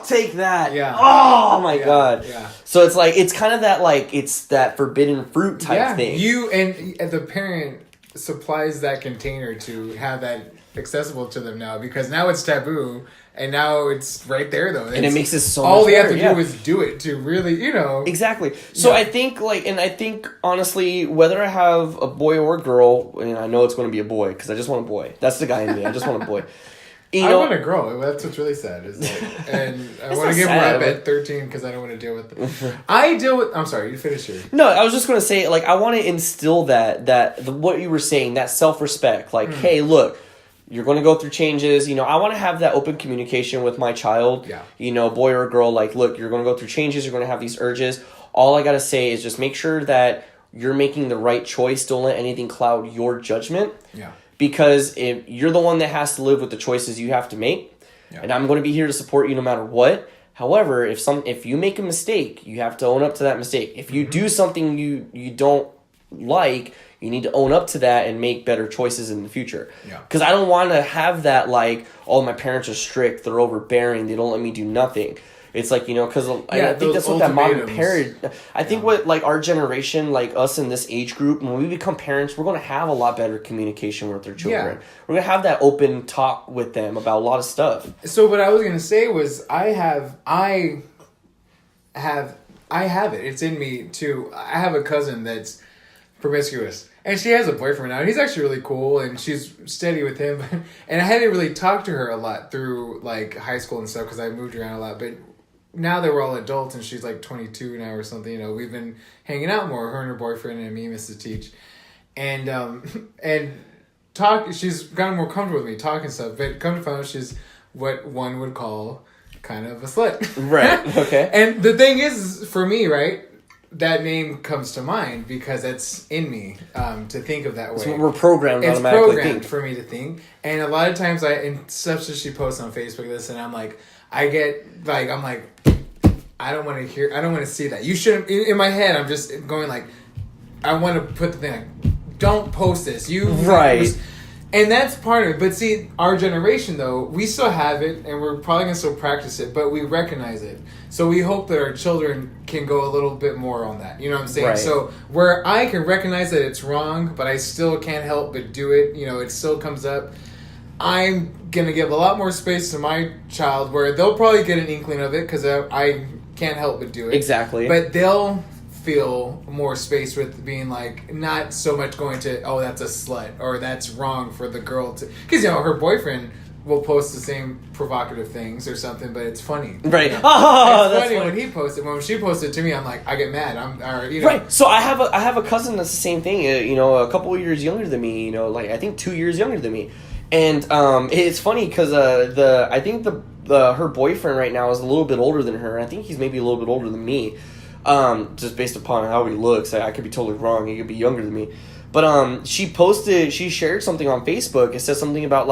take that. Yeah. Oh my God. Yeah. So it's like, it's kind of that, like, it's that forbidden fruit type thing. You and the parent, supplies that container to have that accessible to them now, because now it's taboo and now it's right there though. And it makes it so all much they have better, to do is do it to really, Exactly. So I think honestly, whether I have a boy or a girl, and I know it's going to be a boy because I just want a boy. That's the guy in me. I just want a boy. I want a girl. That's what's really sad. And I want to give her up at 13 because I don't want to deal with it. I'm sorry, you finish here. No, I was just going to say, I want to instill what you were saying, that self-respect. Hey, look, you're going to go through changes. I want to have that open communication with my child. Yeah. Boy or girl, look, you're going to go through changes. You're going to have these urges. All I got to say is just make sure that you're making the right choice. Don't let anything cloud your judgment. Yeah. Because if you're the one that has to live with the choices you have to make, and I'm going to be here to support you no matter what. However, if you make a mistake, you have to own up to that mistake. If you do something you don't like, you need to own up to that and make better choices in the future. Because I don't want to have that my parents are strict, they're overbearing, they don't let me do nothing. It's because I think that's what that modern parent. I think what our generation, us in this age group, when we become parents, we're going to have a lot better communication with our children. Yeah. We're going to have that open talk with them about a lot of stuff. So what I was going to say was I have it. It's in me too. I have a cousin that's promiscuous. And she has a boyfriend now, and he's actually really cool, and she's steady with him. And I hadn't really talked to her a lot through high school and stuff because I moved around a lot, but now that we're all adults and she's 22 now or something, we've been hanging out more, her and her boyfriend and me, Mrs. Teach. And she's gotten more comfortable with me talking stuff, but come to find out she's what one would call kind of a slut. Right, okay. And the thing is, for me, right, that name comes to mind because it's in me to think of that way. So we're programmed it's automatically programmed for me to think. And a lot of times and stuff that she posts on Facebook, this, and I'm I don't want to see that. You shouldn't. In my head, I'm just going I want to put the thing don't post this. Right. And that's part of it. But see, our generation though, we still have it, and we're probably gonna still practice it, but we recognize it. So we hope that our children can go a little bit more on that. You know what I'm saying? Right. So where I can recognize that it's wrong, but I still can't help but do it. It still comes up. I'm gonna give a lot more space to my child, where they'll probably get an inkling of it because I can't help but do it. Exactly. But they'll feel more space with being not so much going to, oh, that's a slut, or that's wrong for the girl to, because her boyfriend will post the same provocative things or something, but it's funny. Right. It's that's funny when he posted. When she posted to me, I'm I get mad. Right. So I have a cousin that's the same thing. A couple of years younger than me. I think 2 years younger than me. And it's funny because I think her boyfriend right now is a little bit older than her. I think he's maybe a little bit older than me, just based upon how he looks. I could be totally wrong. He could be younger than me. But she shared something on Facebook. It says something about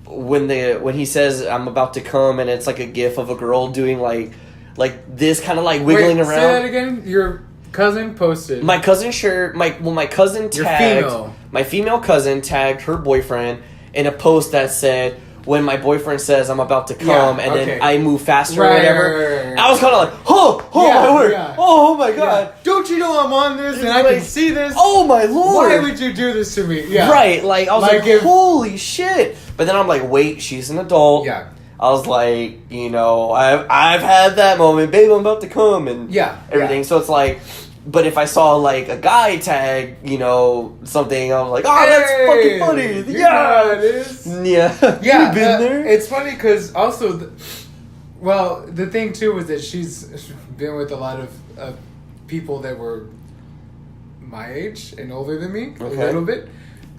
when he says I'm about to come, and it's a gif of a girl doing this kind of wiggling around. Say that again. Your cousin posted. My cousin shared my cousin tagged my female cousin tagged her boyfriend in a post that said, when my boyfriend says I'm about to come, then I move faster or whatever. Right. I was kind of my word. Yeah. Oh my god. Yeah. Don't you know I'm on this and I can see this? Oh my lord. Why would you do this to me? Yeah. Right. I was holy shit. But then I'm wait, she's an adult. Yeah. I was I've had that moment, babe, I'm about to come, and everything. So it's but if I saw a guy tag, something, I was that's fucking funny. Yeah, it is. Yeah, yeah. You've been there. It's funny because also, the thing too was that she's been with a lot of people that were my age and older than me a little bit,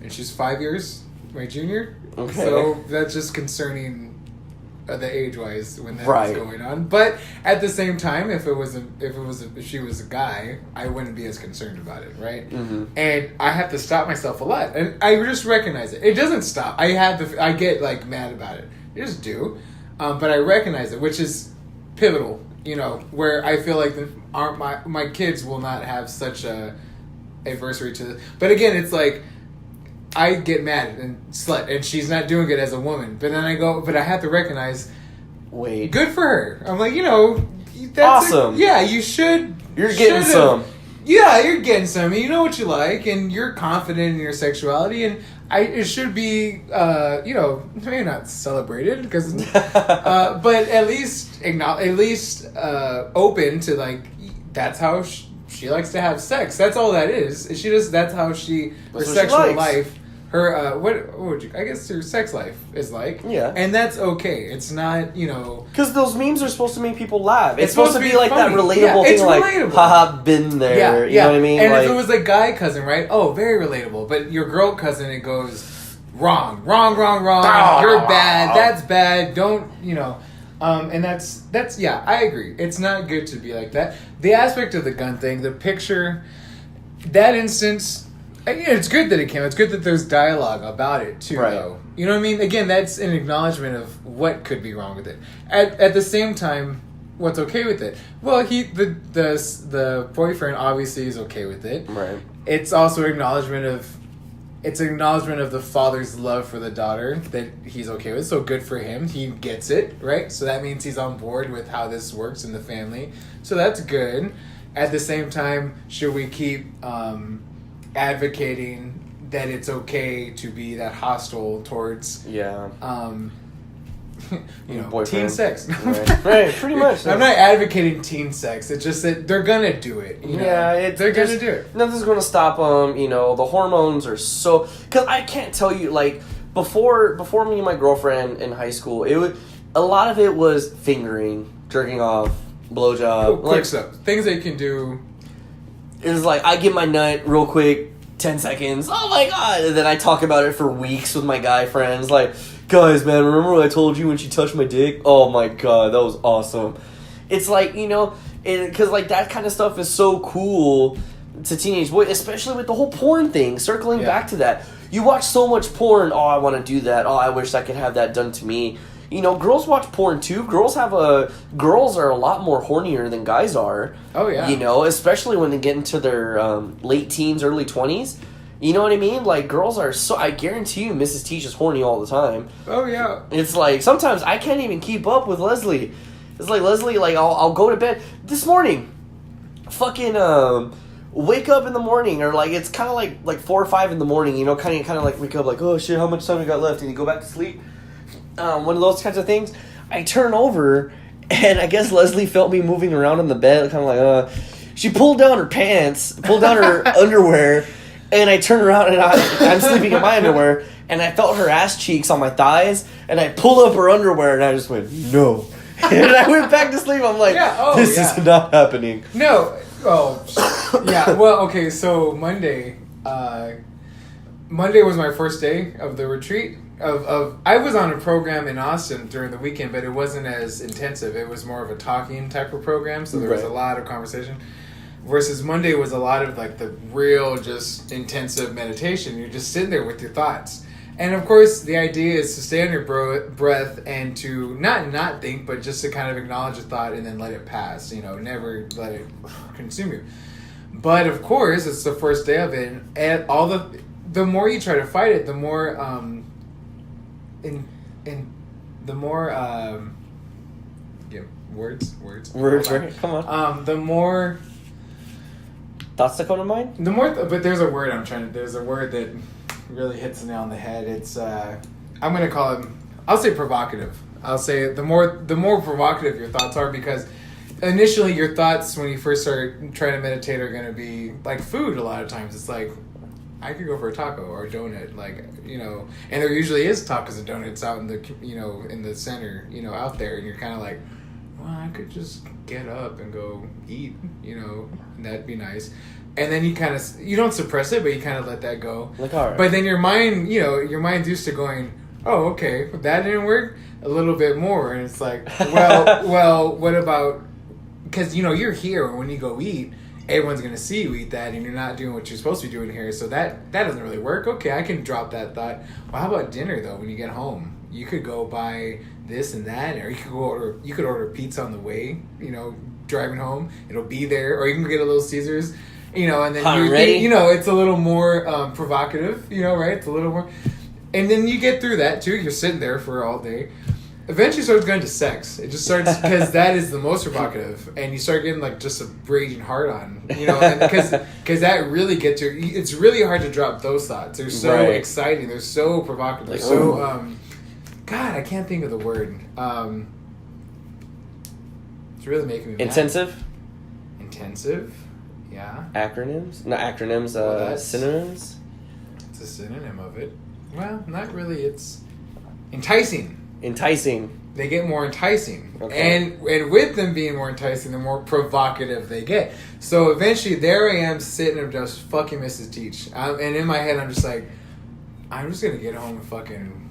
and she's 5 years my junior. Okay, so that's just concerning. The age-wise when that was going on, but at the same time, if she was a guy, I wouldn't be as concerned about it, right? Mm-hmm. And I have to stop myself a lot, and I just recognize it. It doesn't stop. I get mad about it. I just do, but I recognize it, which is pivotal. Where I feel my kids will not have such a adversary to this. But again, it's I get mad and slut, and she's not doing it as a woman. But then I have to recognize, good for her. I'm that's awesome. Yeah, you should. You're getting some. Yeah, you're getting some. You know what you like, and you're confident in your sexuality, and it should be, maybe not celebrated, because, but at least open to, like, that's how she likes to have sex. That's all that is. That's how her sexual life, her, what would you, I guess her sex life is like. Yeah. And that's okay. It's not, Because those memes are supposed to make people laugh. It's supposed to be like funny. that relatable thing, it's like, relatable. haha, been there. You know what I mean? And like, if it was a guy cousin, right? Oh, very relatable. But your girl cousin, it goes, wrong. You're bad. That's bad. Don't, and that's I agree. It's not good to be like that. The aspect of the gun thing, the picture, that instance, it's good that it came. It's good that there's dialogue about it too, right. though. You know what I mean? Again, that's an acknowledgement of what could be wrong with it. At the same time, what's okay with it? Well, the boyfriend obviously is okay with it. Right. It's also acknowledgement of the father's love for the daughter that he's okay with. So good for him. He gets it, right? So that means he's on board with how this works in the family. So that's good. At the same time, should we keep advocating that it's okay to be that hostile towards teen sex? Right, pretty much. I'm not advocating teen sex. It's just that they're gonna do it. They're gonna do it. Nothing's gonna stop them. The hormones are so. Because I can't tell you, like, before me and my girlfriend in high school, a lot of it was fingering, jerking off, blowjob, quick stuff, things that you can do. It was like, I get my nut real quick, 10 seconds, oh my god, and then I talk about it for weeks with my guy friends, like, guys, man, remember what I told you when she touched my dick? Oh my god, that was awesome. It's like, because like that kind of stuff is so cool to teenage boys, especially with the whole porn thing, circling back to that. You watch so much porn, oh, I want to do that, oh, I wish I could have that done to me. Girls watch porn too. Girls are a lot more hornier than guys are. Oh yeah. Especially when they get into their late teens, early 20s. You know what I mean? Like, girls are so. I guarantee you, Mrs. Teach is horny all the time. Oh yeah. It's like sometimes I can't even keep up with Leslie. It's like Leslie, like I'll go to bed this morning. Fucking wake up in the morning, or like it's kind of like 4 or 5 in the morning. Kind of like wake up like, oh shit, how much time we got left, and you go back to sleep. One of those kinds of things. I turn over, and I guess Leslie felt me moving around in the bed, kind of like, she pulled down her pants, pulled down her underwear, and I turn around, and I'm sleeping in my underwear, and I felt her ass cheeks on my thighs, and I pulled up her underwear, and I just went, no. And I went back to sleep. I'm like, this is not happening. No. Oh, yeah. Well, okay, so Monday was my first day of the retreat. I was on a program in Austin during the weekend, but it wasn't as intensive. It was more of a talking type of program, so there was a lot of conversation. Versus Monday was a lot of like the real, just intensive meditation. You're just sitting there with your thoughts. And of course, the idea is to stay on your breath and to not think, but just to kind of acknowledge a thought and then let it pass. Never let it consume you. But of course, it's the first day of it, and the more you try to fight it, the more words, right? Come on. The more thoughts that come to mind. But there's a word there's a word that really hits the nail on the head. It's I'm gonna call it. I'll say provocative. I'll say the more provocative your thoughts are, because initially your thoughts when you first start trying to meditate are gonna be like food. A lot of times it's like, I could go for a taco or a donut, and there usually is tacos and donuts out in the, in the center, out there, and you're kind of like, well, I could just get up and go eat, and that'd be nice. And then you don't suppress it, but you kind of let that go. Like, all right. But then your mind's used to going, oh, okay, that didn't work, a little bit more, and it's like, well, what about, because, you're here when you go eat, everyone's going to see you eat that, and you're not doing what you're supposed to be doing here, so that doesn't really work. Okay, I can drop that thought. Well, how about dinner, though, when you get home? You could go buy this and that, or you could order pizza on the way, driving home. It'll be there, or you can get a Little Caesars, and then it's a little more provocative, right? It's a little more, and then you get through that, too. You're sitting there for all day. eventually starts going to sex. It just starts because that is the most provocative, and you start getting like just a raging hard on, because that really gets you. It's really hard to drop those thoughts. They're so exciting. They're so provocative. Like, God, I can't think of the word. It's really making me intensive. Mad. Intensive, yeah. Acronyms, not acronyms. Synonyms. It's a synonym of it. Well, not really. It's enticing. Enticing. They get more enticing. Okay. And with them being more enticing, the more provocative they get. So eventually, there I am sitting and just fucking Mrs. Teach. And in my head, I'm just like, I'm just going to get home and fucking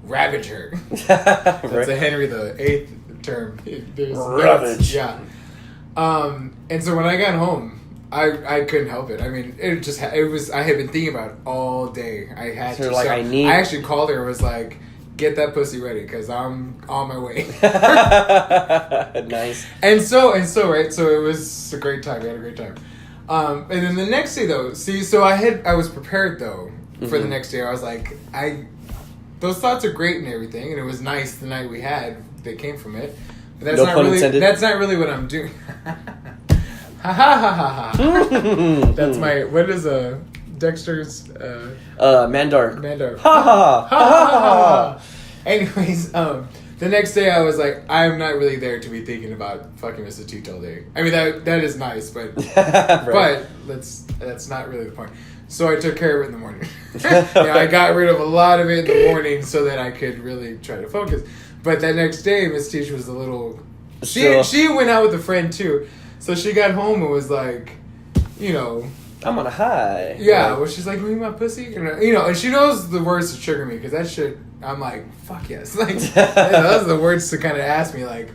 ravage her. That's a Henry VIII term. Ravage. Yeah. And so when I got home, I couldn't help it. I mean, it was, I had been thinking about it all day. I had to. Like, so I actually called her and was like, get that pussy ready because I'm on my way. Nice. And so right, so it was a great time. We had a great time. And then the next day though, so I was prepared though for the next day. I was like, those thoughts are great and everything, and it was nice the night we had that came from it. But that's not really intended. That's not really what I'm doing. Ha ha ha ha ha. That's my, what is Dexter's Mandar. Ha ha ha ha. Anyways, the next day I was like, I'm not really there to be thinking about fucking Mr. Teach all day. I mean that is nice, but right. But that's not really the point. So I took care of it in the morning. I got rid of a lot of it in the morning so that I could really try to focus. But that next day, Miss Teach was a little. She went out with a friend too, so she got home and was like, I'm on a high. Yeah, well, she's like, "Will you eat my pussy?" And she knows the words to trigger me because that shit. I'm like, "Fuck yes!" Like those are the words to kind of ask me, like,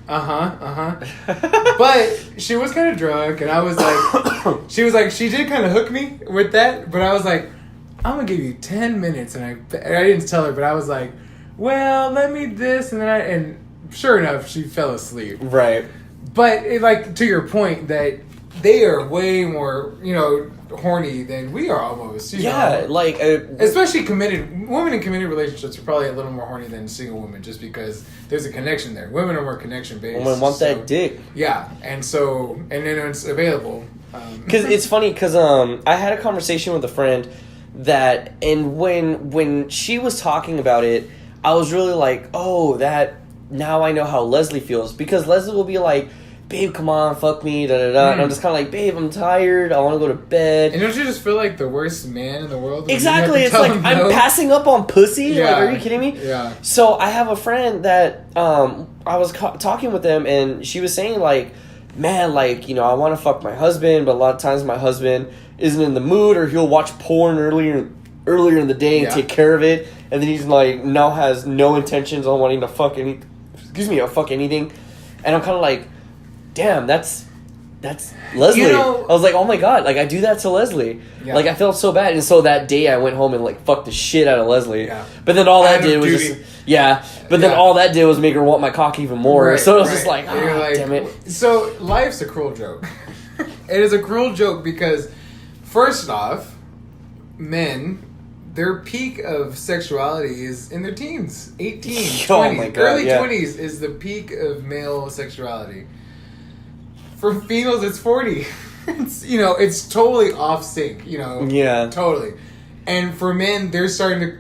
But she was kind of drunk, and I was like, she did kind of hook me with that, but I was like, "I'm gonna give you 10 minutes," and I didn't tell her, but I was like, "Well, let me this," and sure enough, she fell asleep. Right. But to your point that they are way more, horny than we are almost. Especially women in committed relationships are probably a little more horny than single women just because there's a connection there. Women are more connection based. Women want that dick. Yeah, and then it's available. Because it's funny because I had a conversation with a friend that, and when she was talking about it, I was really like, oh, that now I know how Leslie feels, because Leslie will be like, babe, come on, fuck me, da-da-da. And I'm just kind of like, babe, I'm tired, I want to go to bed. And don't you just feel like the worst man in the world? Exactly, it's like, I'm passing up on pussy? Yeah. Like, are you kidding me? Yeah. So I have a friend that, I was talking with them, and she was saying, like, man, like, I want to fuck my husband, but a lot of times my husband isn't in the mood, or he'll watch porn earlier in the day and take care of it, and then he's like, now has no intentions on wanting to fuck anything. And I'm kind of like, damn, that's Leslie. I was like, oh my god, like I do that to Leslie. Yeah. Like I felt so bad, and so that day I went home and like fucked the shit out of Leslie. Yeah. But then all that did was then all that did was make her want my cock even more. Right, so it was just like, damn it. So life's a cruel joke. It is a cruel joke because, first off, men, their peak of sexuality is in their teens, 18, 20, oh my God, early 20s is the peak of male sexuality. For females, it's 40. It's totally off sync. Yeah, totally. And for men, they're starting to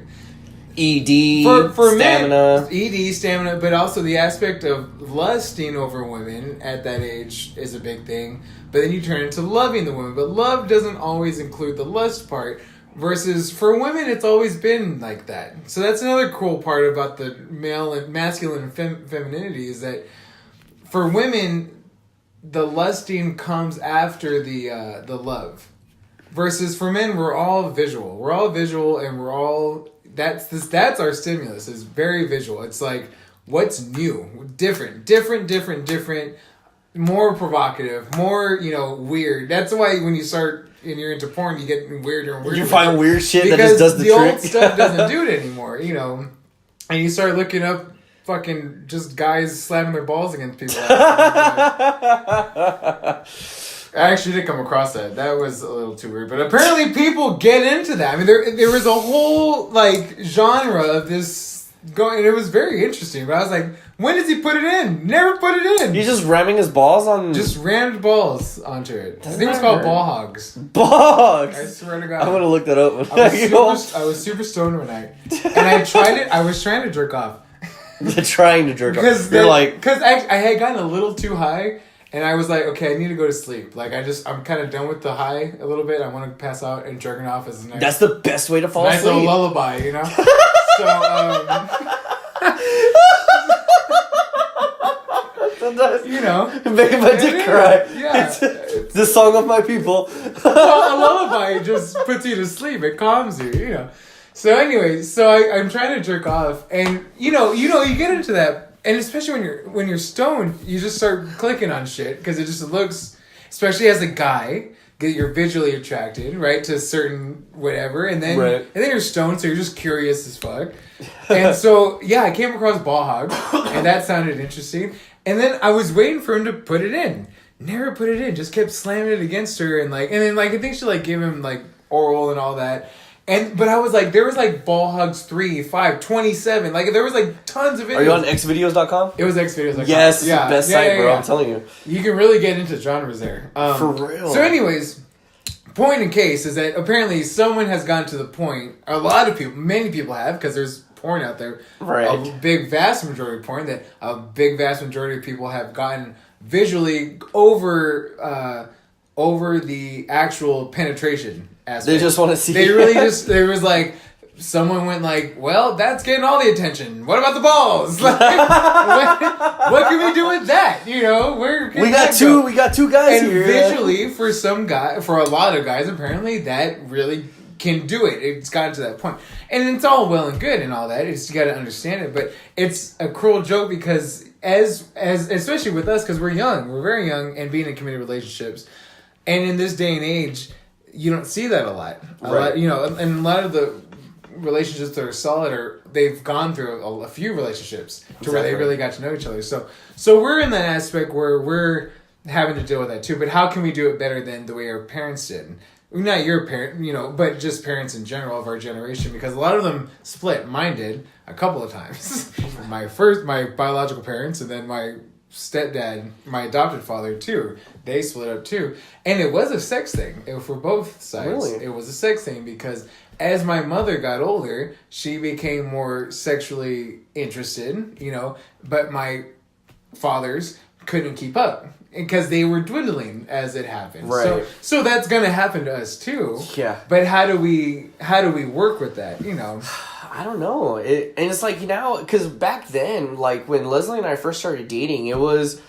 ED stamina, ED stamina, but also the aspect of lusting over women at that age is a big thing. But then you turn into loving the woman, but love doesn't always include the lust part. Versus for women, it's always been like that. So that's another cool part about the male and masculine and femininity is that for women, the lusting comes after the love. Versus for men, we're all visual. We're all visual, and we're all that's our stimulus. It's very visual. It's like what's new, different, more provocative, more weird. That's why when you start. And you're into porn, you get weirder and weirder. You find weird shit that just does the trick. Because the old stuff doesn't do it anymore, And you start looking up fucking just guys slamming their balls against people. I actually did come across that. That was a little too weird. But apparently people get into that. I mean, there was a whole, genre of this going, and it was very interesting. But I was like, When does he put it in? Never put it in. He's just ramming his balls on. Just rammed balls onto it. I think it's called ball hogs. Bogs. I swear to God. I'm gonna look that up. I was super stoned one night, and I tried it. I was trying to jerk off. Trying to jerk off. Because I had gotten a little too high, and I was like, okay, I need to go to sleep. Like I'm kind of done with the high a little bit. I want to pass out, and jerking off is nice. That's the best way to fall asleep. asleep. Nice little lullaby, you know. So. You know, making my dick cry. Yeah, it's the song of my people. Well, a lullaby just puts you to sleep. It calms you. You know. So anyway, I'm trying to jerk off, and you get into that, and especially when you're stoned, you just start clicking on shit because it just looks, especially as a guy, you're visually attracted, right, to certain whatever, and then you're stoned, so you're just curious as fuck, and so yeah, I came across ball hog, and that sounded interesting. And then I was waiting for him to put it in. Never put it in. Just kept slamming it against her and then I think she gave him oral and all that. But I was there was ball hugs 3, 5, 27. There was tons of videos. Are you on xvideos.com? It was xvideos.com. Yes, it's the best site, bro. I'm telling you. You can really get into genres there. For real. So anyways, point in case is that apparently someone has gotten to the point, a lot of people, many people have, because there's porn out there. Right. A big vast majority of porn that a big vast majority of people have gotten visually over the actual penetration aspect. They just want to see. They really just, there was someone went well, that's getting all the attention. What about the balls? What can we do with that? You know, we got two guys and here. Visually, for a lot of guys, apparently that really can do it. It's gotten to that point. And it's all well and good and all that. It's, you got to understand it. But it's a cruel joke because as especially with us, because we're very young and being in committed relationships. And in this day and age, you don't see that a lot. And a lot of the relationships that are solid they've gone through a few relationships to where they really got to know each other. So we're in that aspect where we're having to deal with that too. But how can we do it better than the way our parents did? Not your parent, but just parents in general of our generation, because a lot of them split. Mine did a couple of times. My biological parents, and then my stepdad, my adopted father too. They split up too, and it was a sex thing. For both sides, really? It was a sex thing because as my mother got older, she became more sexually interested. But my fathers couldn't keep up. Because they were dwindling as it happened, right? So that's gonna happen to us too. Yeah. But how do we work with that? I don't know. And it's because back then, when Leslie and I first started dating, it was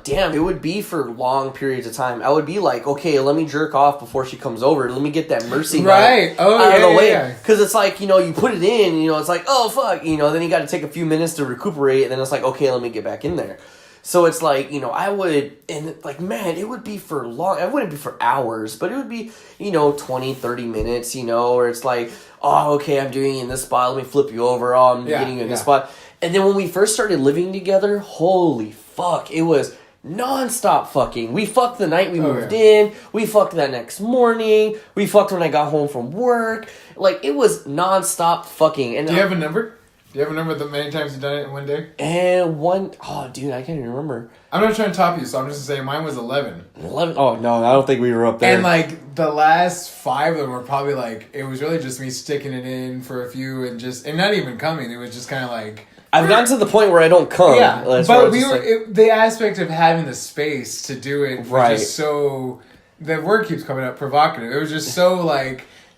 damn, it would be for long periods of time. I would be okay, let me jerk off before she comes over. Let me get that mercy right out of the way. Because it's you put it in, it's oh fuck, then you got to take a few minutes to recuperate, and then it's okay, let me get back in there. So it's I would, and man, it would be for long, it wouldn't be for hours, but it would be, 20, 30 minutes, where it's oh, okay, I'm doing it in this spot, let me flip you over, oh, I'm getting you in this spot. And then when we first started living together, holy fuck, it was non-stop fucking. We fucked the night we moved in, we fucked that next morning, we fucked when I got home from work, it was non-stop fucking. And do you have a number? Do you have a number of the many times you've done it in one day? And oh dude, I can't even remember. I'm not trying to top you, so I'm just saying mine was 11. 11? Oh no, I don't think we were up there. And the last 5 of them were probably it was really just me sticking it in for a few and not even coming. It was just kind of I've gotten to the point where I don't come. Yeah, but the aspect of having the space to do it was just so, the word keeps coming up, provocative. It was just so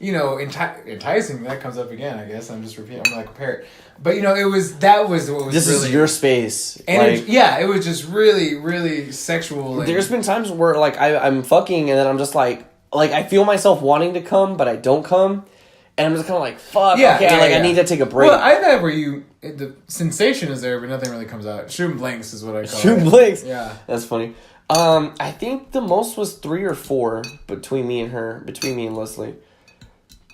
enticing. That comes up again, I guess. I'm just repeating. I'm like a parrot. But that was what was this really, is your space. And it was just really, really sexual. There's been times where I'm fucking and then I'm just I feel myself wanting to come, but I don't come. And I'm just kind of fuck, I need to take a break. Well, I've had where the sensation is there, but nothing really comes out. Shooting blanks is what I call it. Shooting blanks? Yeah. That's funny. I think the most was 3 or 4 between me and Leslie.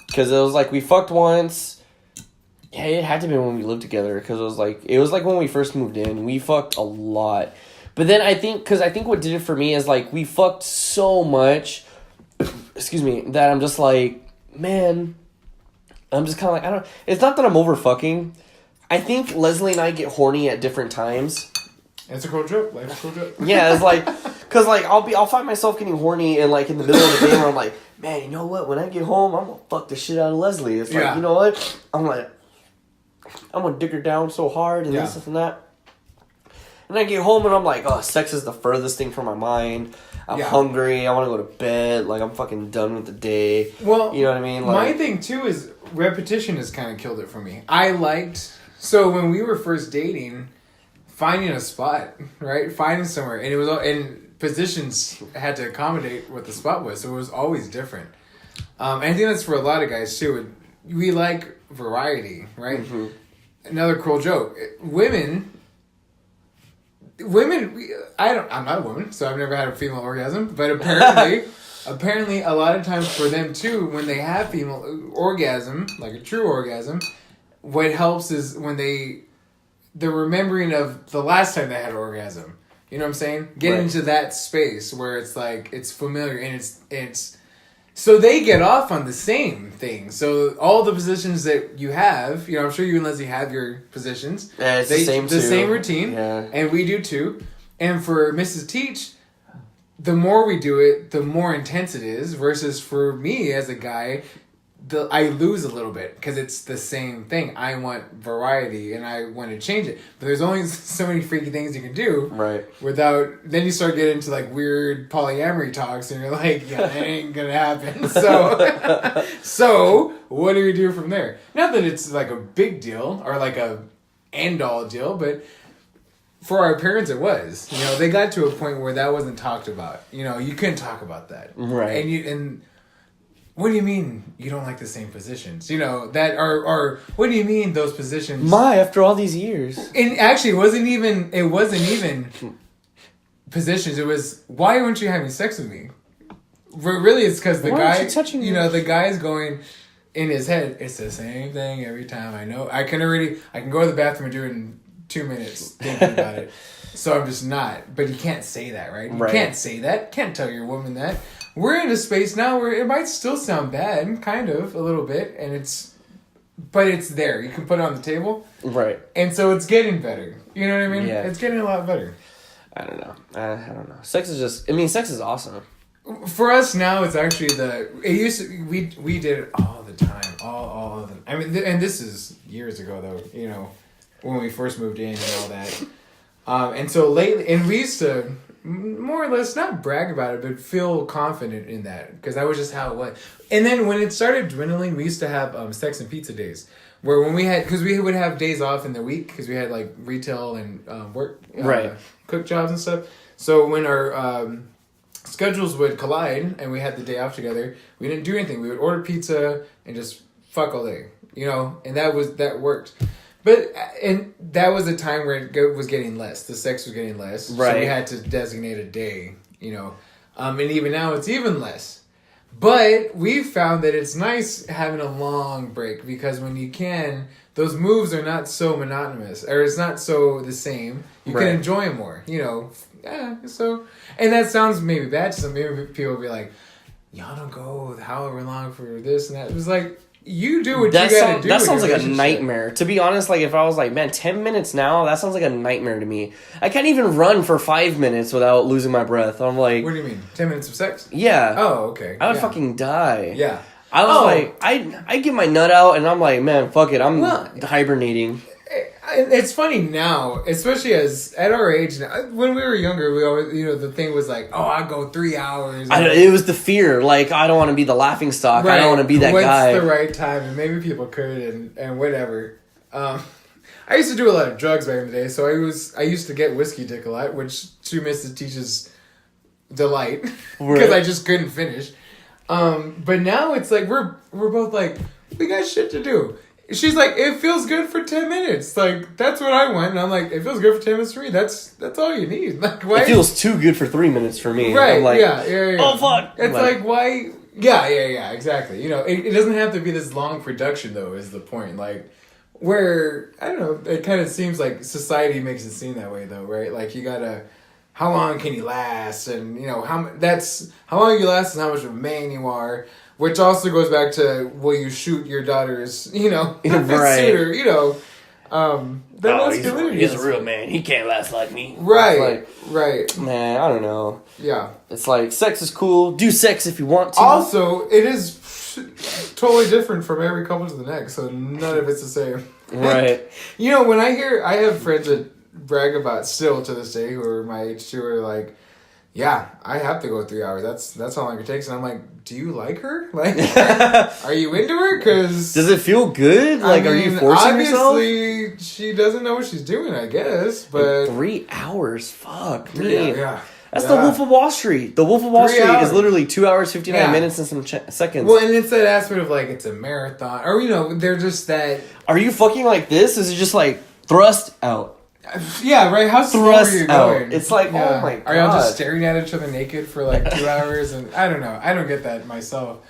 Because it was we fucked once. Yeah, it had to be when we lived together. Because it was when we first moved in. We fucked a lot. But then I think what did it for me is we fucked so much, excuse me, that I'm just man, I'm just kind of I don't, it's not that I'm over fucking, I think Leslie and I get horny at different times. It's a cool joke. Life's a cool joke. Yeah, it's like, cause like I'll find myself getting horny and like in the middle of the day where I'm like, man, you know what? When I get home, I'm gonna fuck the shit out of Leslie. It's like, you know what? I'm gonna dig her down so hard and this and that. And I get home and I'm like, oh, sex is the furthest thing from my mind. I'm hungry. I want to go to bed. Like, I'm fucking done with the day. Well, you know what I mean? Like, my thing, too, is repetition has kind of killed it for me. So when we were first dating, finding a spot, right? Finding somewhere. And it was, and positions had to accommodate what the spot was. So it was always different. And I think that's for a lot of guys, too. We like variety, right? Mm-hmm. Another cruel joke. Women, I'm not a woman, so I've never had a female orgasm, but apparently a lot of times for them too, when they have female orgasm, like a true orgasm, what helps is when the remembering of the last time they had an orgasm. You know what I'm saying? Get into that space where it's like, it's familiar and it's so they get off on the same thing. So all the positions that you have, you know, I'm sure you and Leslie have your positions. Yeah, it's the same too. The same routine. Yeah. And we do too. And for Mrs. Teach, the more we do it, the more intense it is. Versus for me as a guy, I lose a little bit because it's the same thing. I want variety and I want to change it. But there's only so many freaky things you can do. Right. Then you start getting into like weird polyamory talks and you're like, yeah, that ain't going to happen. So what do we do from there? Not that it's like a big deal or like a end all deal, but for our parents it was. You know, they got to a point where that wasn't talked about. You know, you couldn't talk about that. Right. And what do you mean you don't like the same positions? You know, that or what do you mean those positions? After all these years. And actually it wasn't even positions. It was, why weren't you having sex with me? Really it's because the guy, you know, the guy's going in his head, it's the same thing every time. I know I can go to the bathroom and do it in 2 minutes thinking about it. So I'm just not. But you can't say that, right? You can't say that. Can't tell your woman that. We're in a space now where it might still sound bad, kind of, a little bit, but it's there. You can put it on the table. Right. And so it's getting better. You know what I mean? Yeah. It's getting a lot better. I don't know. I don't know. Sex is awesome. For us now, it's actually we did it all the time. All of them. I mean, and this is years ago, though, you know, when we first moved in and all that. And so lately, and we used to more or less not brag about it, but feel confident in that because that was just how it was. And then when it started dwindling, we used to have sex and pizza days where when because we would have days off in the week because we had like retail and work, cook jobs and stuff. So when our schedules would collide and we had the day off together, we didn't do anything. We would order pizza and just fuck all day, you know, and that worked. But, and that was a time where it was getting less. The sex was getting less. Right. So we had to designate a day, you know. And even now it's even less. But we found that it's nice having a long break because when you can, those moves are not so monotonous. Or it's not so the same. You can enjoy them more, you know. Yeah, so. And that sounds maybe bad to some. Maybe people will be like, y'all don't go however long for this and that. It was like, you do what you gotta do. That sounds like a nightmare. To be honest, like if I was like, man, 10 minutes now, that sounds like a nightmare to me. I can't even run for 5 minutes without losing my breath. I'm like, what do you mean? 10 minutes of sex? Yeah. Oh, okay. I would fucking die. Yeah. I was like, I get my nut out and I'm like, man, fuck it. I'm hibernating. It's funny now, especially at our age now. When we were younger, we always, you know, the thing was like, oh, I go 3 hours. It was the fear. Like, I don't want to be the laughing stock. Right. I don't want to be that guy. What's the right time? And maybe people could and whatever. I used to do a lot of drugs back in the day, so I used to get whiskey dick a lot, which to Mrs. Teach's delight, because I just couldn't finish. But now it's like we're both like, we got shit to do. She's like, it feels good for 10 minutes. Like, that's what I want. And I'm like, it feels good for 10 minutes for me. That's all you need. Like, why? It feels too good for 3 minutes for me. Right, I'm like, yeah. Oh, fuck. It's like, why? Yeah, exactly. You know, it doesn't have to be this long production, though, is the point. Like, where, I don't know, it kind of seems like society makes it seem that way, though, right? Like, you gotta, how long can you last? And, you know, how long you last and how much of a man you are. Which also goes back to, will you shoot your daughter's, you know, right. suitor, you know. The masculinity. He's a real man. He can't last like me. Right. Right. Man, I don't know. Yeah. It's like, sex is cool. Do sex if you want to. Also, it is totally different from every couple to the next, so none of it's the same. Right. You know, when I have friends that brag about still to this day who are my age too, are like, yeah, I have to go 3 hours. That's how long it takes. And I'm like, do you like her? Like, are you into her? Because does it feel good? Like, are you forcing yourself? Obviously, she doesn't know what she's doing, I guess. But 3 hours? Fuck me. Yeah. That's the Wolf of Wall Street. The Wolf of Wall 3 Street hours. is literally 2 hours, 59 minutes and some seconds. Well, and it's that aspect of like, it's a marathon. Or, you know, they're just that. Are you fucking like this? Is it just like thrust out? Yeah, right. How slow are you going? It's like, oh my god. Are y'all just staring at each other naked for like 2 hours? And I don't know. I don't get that myself.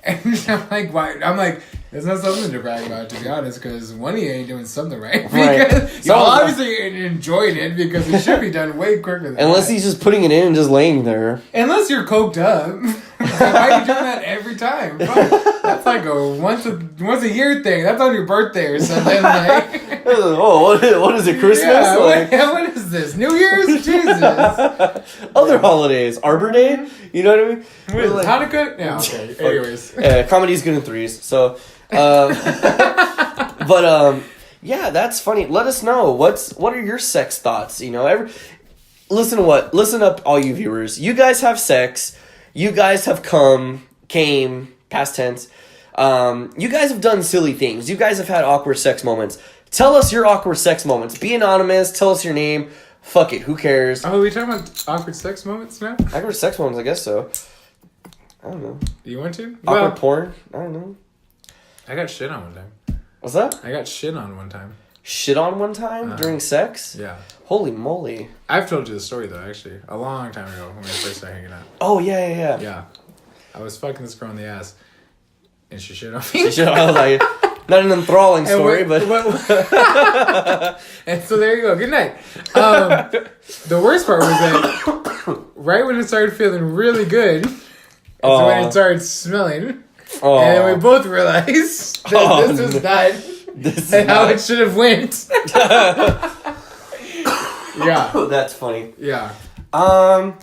And I'm like, why? I'm like, it's not something to brag about, to be honest, because one of you ain't doing something right. Because y'all obviously enjoying it because it should be done way quicker than unless that. he's just putting it in and just laying there. Unless you're coked up. Why are you doing that every time? That's like a once a year thing. That's on your birthday or something. Like, oh, what is it, Christmas? yeah, like, what is this? New Year's? Jesus. Other holidays. Arbor Day? You know what I mean? What is it, Like, Hanukkah? Yeah, okay. Anyways. Comedy's good in threes. So, yeah, that's funny. Let us know. What are your sex thoughts? You know, listen up, all you viewers. You guys have sex. You guys have came, past tense. You guys have done silly things. You guys have had awkward sex moments. Tell us your awkward sex moments. Be anonymous. Tell us your name. Fuck it. Who cares? Oh, are we talking about awkward sex moments now? Awkward sex moments, I guess so. I don't know. You want to? Awkward porn? I don't know. I got shit on one time. What's that? I got shit on one time. Shit on one time during sex? Yeah. Holy moly. I've told you the story, though, actually. A long time ago when we first started hanging out. Oh, yeah. Yeah. I was fucking this girl in the ass. And she shit on me. I was like, not an enthralling story, but... And so there you go. Good night. The worst part was that right when it started feeling really good, is when it started smelling. Oh. And then we both realized that this was not and how it should have went. Yeah. That's funny. Yeah. I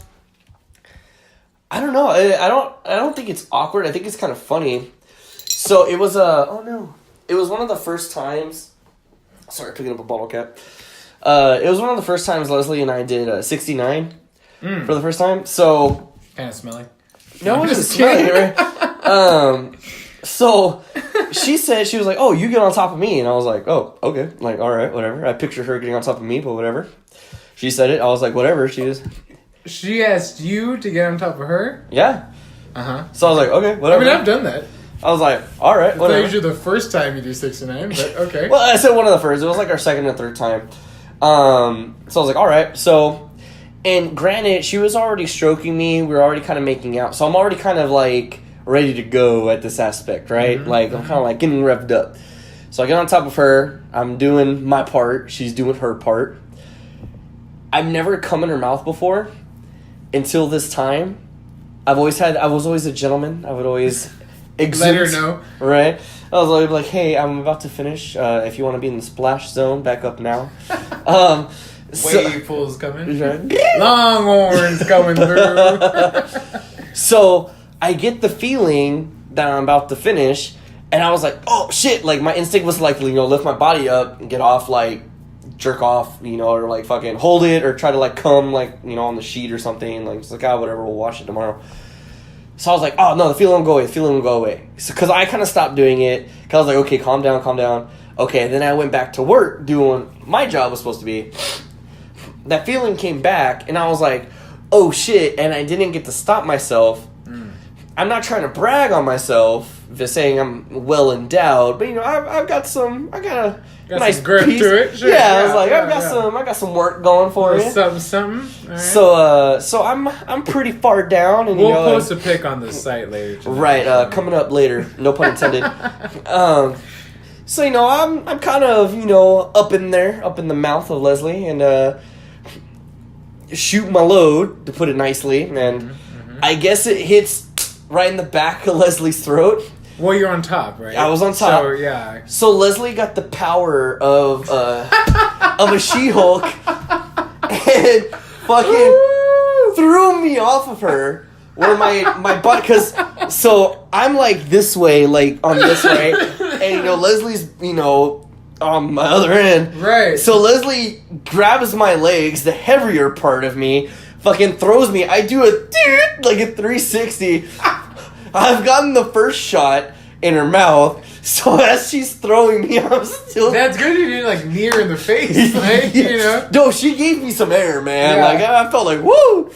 don't know. I don't think it's awkward. I think it's kind of funny. So it was it was one of the first times. Sorry, picking up a bottle cap. It was one of the first times Leslie and I did 69 for the first time. So kind of smelly. No, it wasn't smelly, right? So she said, she was like, "Oh, you get on top of me," and I was like, "Oh, okay, like all right, whatever." I pictured her getting on top of me, but whatever. She said it. I was like, "Whatever." She asked you to get on top of her? Yeah. Uh-huh. So I was like, okay, whatever. I mean, I've done that. I was like, all right, whatever. It's usually the first time you do 69, but okay. Well, I said one of the first. It was like our second and third time. So I was like, all right. So, and granted, she was already stroking me. We were already kind of making out. So I'm already kind of like ready to go at this aspect, right? Mm-hmm. Like I'm kind of like getting revved up. So I get on top of her. I'm doing my part. She's doing her part. I've never come in her mouth before until this time. I was always a gentleman. I would always exude. Let her know. Right? I was always like, hey, I'm about to finish. If you want to be in the splash zone, back up now. Wave pools coming. Right? Longhorns coming through. So I get the feeling that I'm about to finish, and I was like, oh, shit. Like, my instinct was like, lift my body up and get off, like, jerk off, or like fucking hold it or try to like come like, on the sheet or something. Like, it's like, whatever, we'll wash it tomorrow. So I was like, oh no, the feeling will go away. So, cause I kind of stopped doing it. Cause I was like, okay, calm down. Okay. Then I went back to work doing my job was supposed to be. That feeling came back and I was like, oh shit. And I didn't get to stop myself. I'm not trying to brag on myself, just saying I'm well endowed, but I got a nice some grip piece to it. Sure. Yeah, I was like, I got some work going for you. Something. All right. So I'm pretty far down, and we'll post a pic on the site later tonight. Right, coming up later. No pun intended. So I'm kind of up in there, up in the mouth of Leslie, and shoot my load, to put it nicely, and I guess it hits right in the back of Leslie's throat. Well, you're on top, right? I was on top. So, yeah. So Leslie got the power of a She-Hulk and fucking threw me off of her. Where my butt, because so I'm like this way, like on this right, and Leslie's on my other end, right. So Leslie grabs my legs, the heavier part of me, fucking throws me. I do like a 360. I've gotten the first shot in her mouth, so as she's throwing me, I'm still. That's good. You didn't like knee her in the face, right? No, she gave me some air, man. Yeah. Like I felt like woo.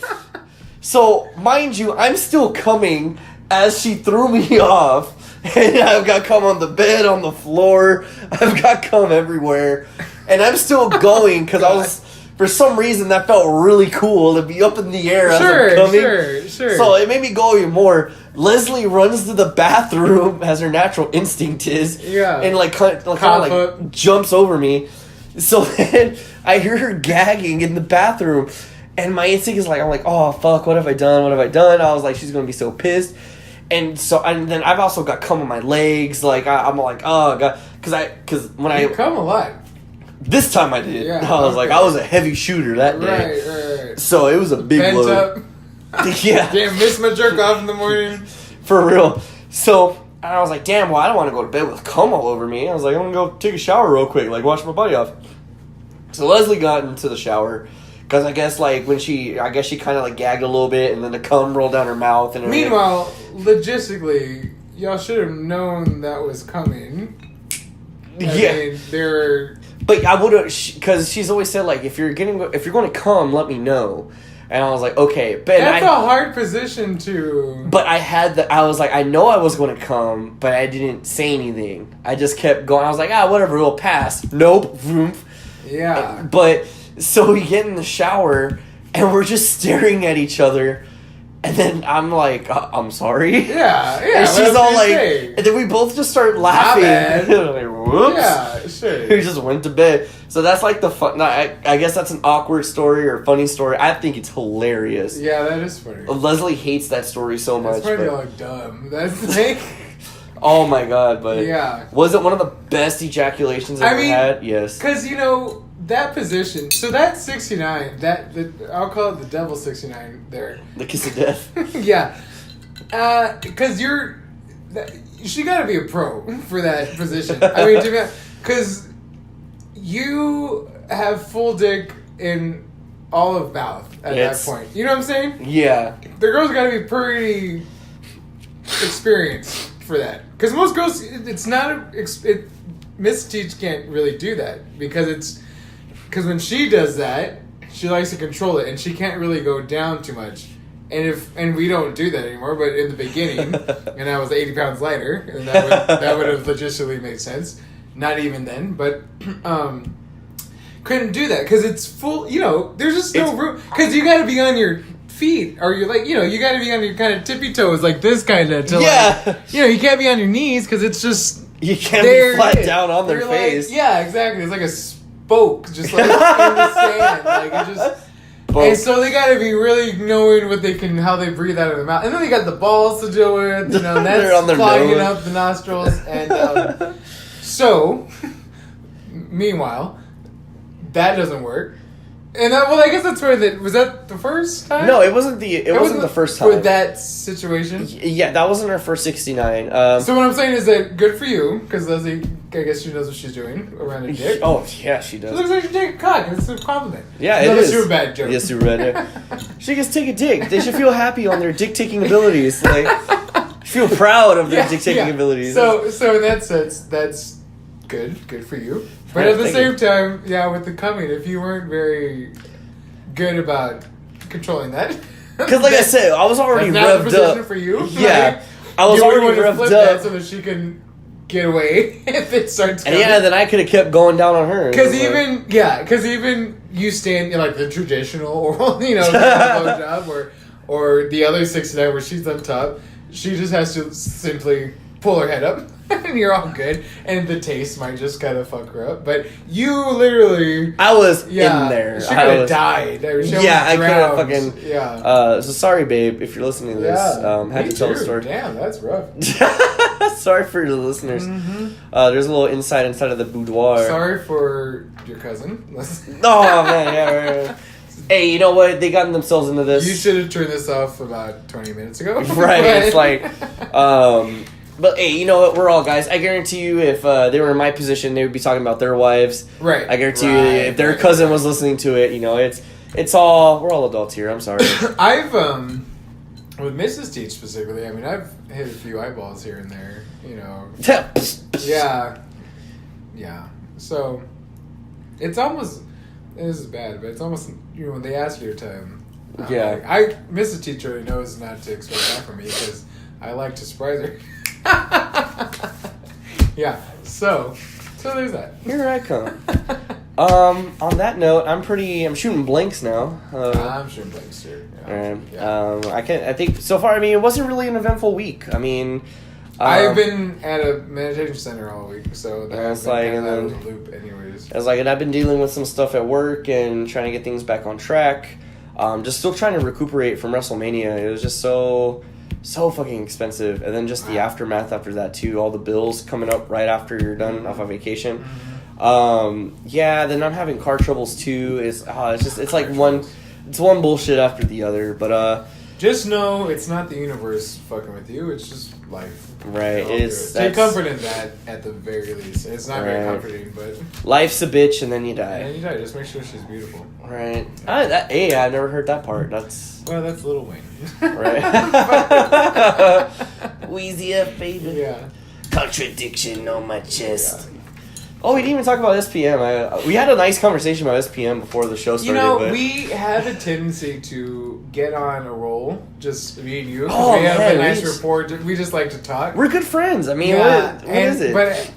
So, mind you, I'm still coming as she threw me off. And I've got cum on the bed, on the floor. I've got cum everywhere. And I'm still going because for some reason, that felt really cool to be up in the air as I'm coming. Sure. So, it made me go even more. Leslie runs to the bathroom, as her natural instinct is. Yeah. And kind of jumps over me. So then I hear her gagging in the bathroom. And my instinct is I'm like, oh, fuck, what have I done? I was like, she's going to be so pissed. And then I've also got cum on my legs. Like, I'm like, oh, God. Because when you come a lot. This time I did. Yeah, I was like, I was a heavy shooter that day. Right. So it was a big Bent load. up. Yeah. Damn, missed my jerk off in the morning. For real. So I was like, damn, well, I don't want to go to bed with cum all over me. I was like, I'm going to go take a shower real quick, wash my body off. So Leslie got into the shower. Because I guess she kind of gagged a little bit, and then the cum rolled down her mouth. And meanwhile, logistically, y'all should have known that was coming. I mean, But I would have, because she's always said if you're going to come, let me know. And I was like, okay, but that's a hard position to. But I was like, I know I was going to come, but I didn't say anything. I just kept going. I was like, whatever, we'll pass. Nope. Yeah. But. So we get in the shower, and we're just staring at each other, and then I'm like, I'm sorry. Yeah. And she's all like, and then we both just start laughing. Like, whoops. Yeah, sure. We just went to bed. So that's the fun. I guess that's an awkward story or funny story. I think it's hilarious. Yeah, that is funny. Leslie hates that story so much. That's probably dumb. That's Oh my God! But yeah, was it one of the best ejaculations I've ever had? Yes. Because that position. So that 69. I'll call it the devil 69. There. The kiss of death. Yeah. Because she got to be a pro for that position. I mean, because you have full dick in all of mouth at that point. You know what I'm saying? Yeah. The girl's got to be pretty experienced for that. Because most girls, it's not Miss Teach can't really do that because when she does that, she likes to control it and she can't really go down too much. And we don't do that anymore. But in the beginning, and I was 80 pounds lighter, and that would have logistically made sense. Not even then, but couldn't do that because it's full. There's just no room because you got to be on your feet, or you're you got to be on your kind of tippy toes, like this kind of. You can't be on your knees because it's just you can't be flat down on their face. Yeah, exactly. It's like a spoke, just like in the sand, like it just. And so they got to be really knowing how they breathe out of their mouth, and then they got the balls to deal with. That's clogging up the nostrils, and so. Meanwhile, that doesn't work. And I guess that's where was that the first time? No, it wasn't the first time. For that situation? Yeah, that wasn't her first 69. So what I'm saying is that good for you, because Leslie, I guess she knows what she's doing around her dick. Oh, yeah, she does. She looks like she take a cock. It's a compliment. Yeah, it is. Super bad joke. Yes, super bad. Yeah. She gets take a dick. They should feel happy on their dick-taking abilities. Feel proud of their dick-taking abilities. So in that sense, that's good for you. But at the same time, with the coming, if you weren't very good about controlling that, because I said, I was already revved up. For you, yeah, I was already revved up that so that she can get away if it starts. Coming. And then I could have kept going down on her. Because even you stand like the traditional oral, blowjob, or the other 69 where she's on top, she just has to simply pull her head up. And you're all good, and the taste might just kind of fuck her up. But you literally, I was in there. She could have died. I could have fucking. Yeah. So sorry, babe, if you're listening to this. Had to tell the story. Damn, that's rough. Sorry for the listeners. There's a little inside of the boudoir. Sorry for your cousin. Oh man, yeah. Right. Hey, you know what? They gotten themselves into this. You should have turned this off about 20 minutes ago. Right. It's like, but hey, you know what? We're all guys. I guarantee you, if they were in my position, they would be talking about their wives. Right. I guarantee you, if their cousin was listening to it, you know, it's all, we're all adults here. I'm sorry. I've with Mrs. Teach specifically, I mean, I've hit a few eyeballs here and there, you know. Yeah. So it's almost, this is bad, but it's almost, you know, when they ask you to Mrs. Teach already knows not to expect that from me because I like to surprise her. Yeah. So there's that. Here I come. On that note, I'm shooting blanks now. I'm shooting blanks too. Yeah. I think so far. I mean, it wasn't really an eventful week. I mean, I've been at a meditation center all week, so that's like, and then out of the loop, anyways. I was like, and I've been dealing with some stuff at work and trying to get things back on track. Just still trying to recuperate from WrestleMania. It was just so fucking expensive, and then just the aftermath after that too. All the bills coming up right after you're done off on vacation. Then I'm having car troubles too. It's like one bullshit after the other. But just know it's not the universe fucking with you. It's just life. Right. Take comfort in that at the very least. It's not very comforting, but life's a bitch, and then you die. And then you die. Just make sure she's beautiful. Right. I've never heard that part. That's Lil Wayne. Right. Wheezy up, baby. Yeah. Contradiction on my chest. Yeah. Oh, we didn't even talk about SPM. We had a nice conversation about SPM before the show started. You know, but we have a tendency to get on a roll, just me and you. Oh, we have man, a nice rapport. We just like to talk. We're good friends. I mean, what is it? But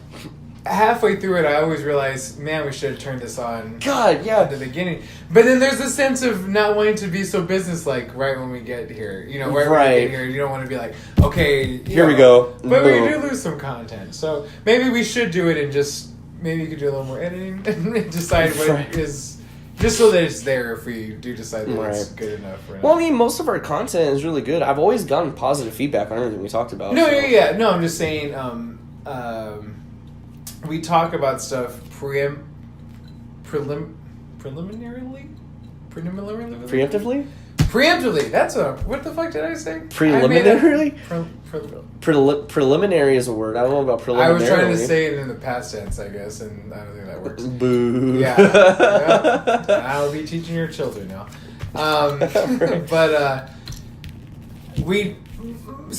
halfway through it, I always realize, man, we should have turned this on. God, yeah. At the beginning. But then there's a sense of not wanting to be so businesslike right when we get here. You know, right when we get here, you don't want to be like, okay, here we go. But we do lose some content. So maybe we should do it and just... Maybe you could do a little more editing and decide what it is, just so that it's there if we do decide that it's good enough. Well, I mean, most of our content is really good. I've always gotten positive feedback on everything we talked about. No, No, I'm just saying, we talk about stuff preliminarily? Preemptively? Preemptively. That's what the fuck did I say? Preliminarily? Preliminary is a word. I don't know about preliminary. I was trying to say it in the past tense, I guess, and I don't think that works. Boo. Yeah. I'll be teaching your children now. But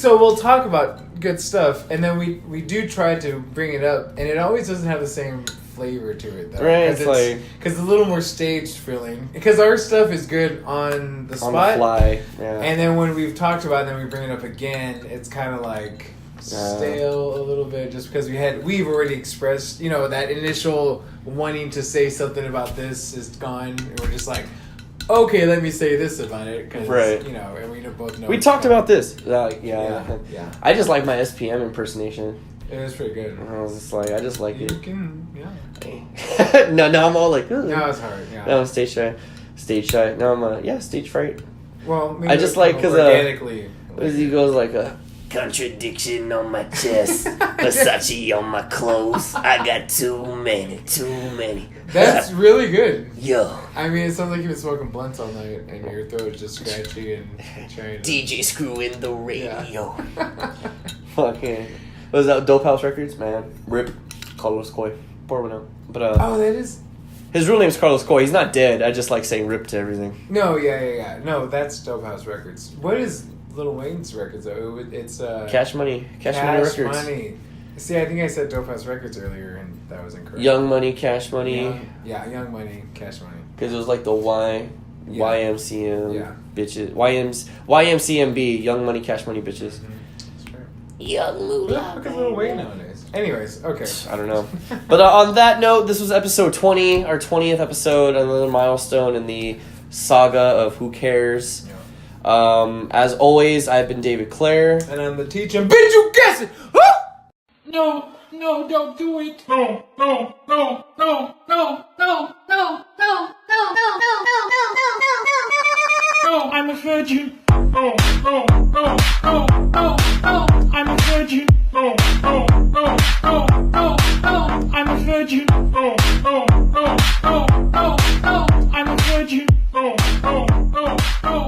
we'll talk about good stuff, and then we do try to bring it up, and it always doesn't have the same flavor to it, though. Right, because it's a little more staged feeling. Because our stuff is good on the spot. On the fly, yeah. And then when we've talked about it, and then we bring it up again, it's kind of like stale a little bit, just because we've already expressed, you know, that initial wanting to say something about this is gone, and we're just like, okay, let me say this about it, because, you know, and we both know. We talked about this. Yeah. I just like my SPM impersonation. It was pretty good. I was just like, I just like it. You can, no, now I'm all like, ugh. No, it's hard. Yeah. Now I'm stage shy. Now I'm stage fright. Well, maybe I just like because organically. He goes like a contradiction on my chest, Versace on my clothes. I got too many. That's really good. Yo. I mean, it sounds like you've been smoking blunts all night and your throat is just scratchy and trying to... DJ Screw in the radio. Yeah. Fucking. What was that? Dope House Records? Man. Rip. Carlos Coy. Poor one out. But, oh, that is... His real name's Carlos Coy. He's not dead. I just like saying rip to everything. No, yeah. No, that's Dope House Records. What is Lil Wayne's records, though? It's, Cash Money. Cash Money Records. Money. See, I think I said Dope House Records earlier, and that was incorrect. Young Money, Cash Money. Young Money, Cash Money. Because it was like the YMCM bitches. YMCMB, Young Money, Cash Money bitches. Mm-hmm. That's true. Young Moolah. Look at Lil Wayne nowadays. Anyways, okay. I don't know. But on that note, this was episode 20, our 20th episode, another milestone in the saga of Who Cares. Yeah. As always, I've been David Clare. And I'm the teacher. Bitch, you guess it! No, don't do it. No. No, I'm a virgin. No, I'm a virgin. no, no, no, no, no, no. I'm a virgin. No, no, no, no, no, no. I'm a virgin. No, no, no, no.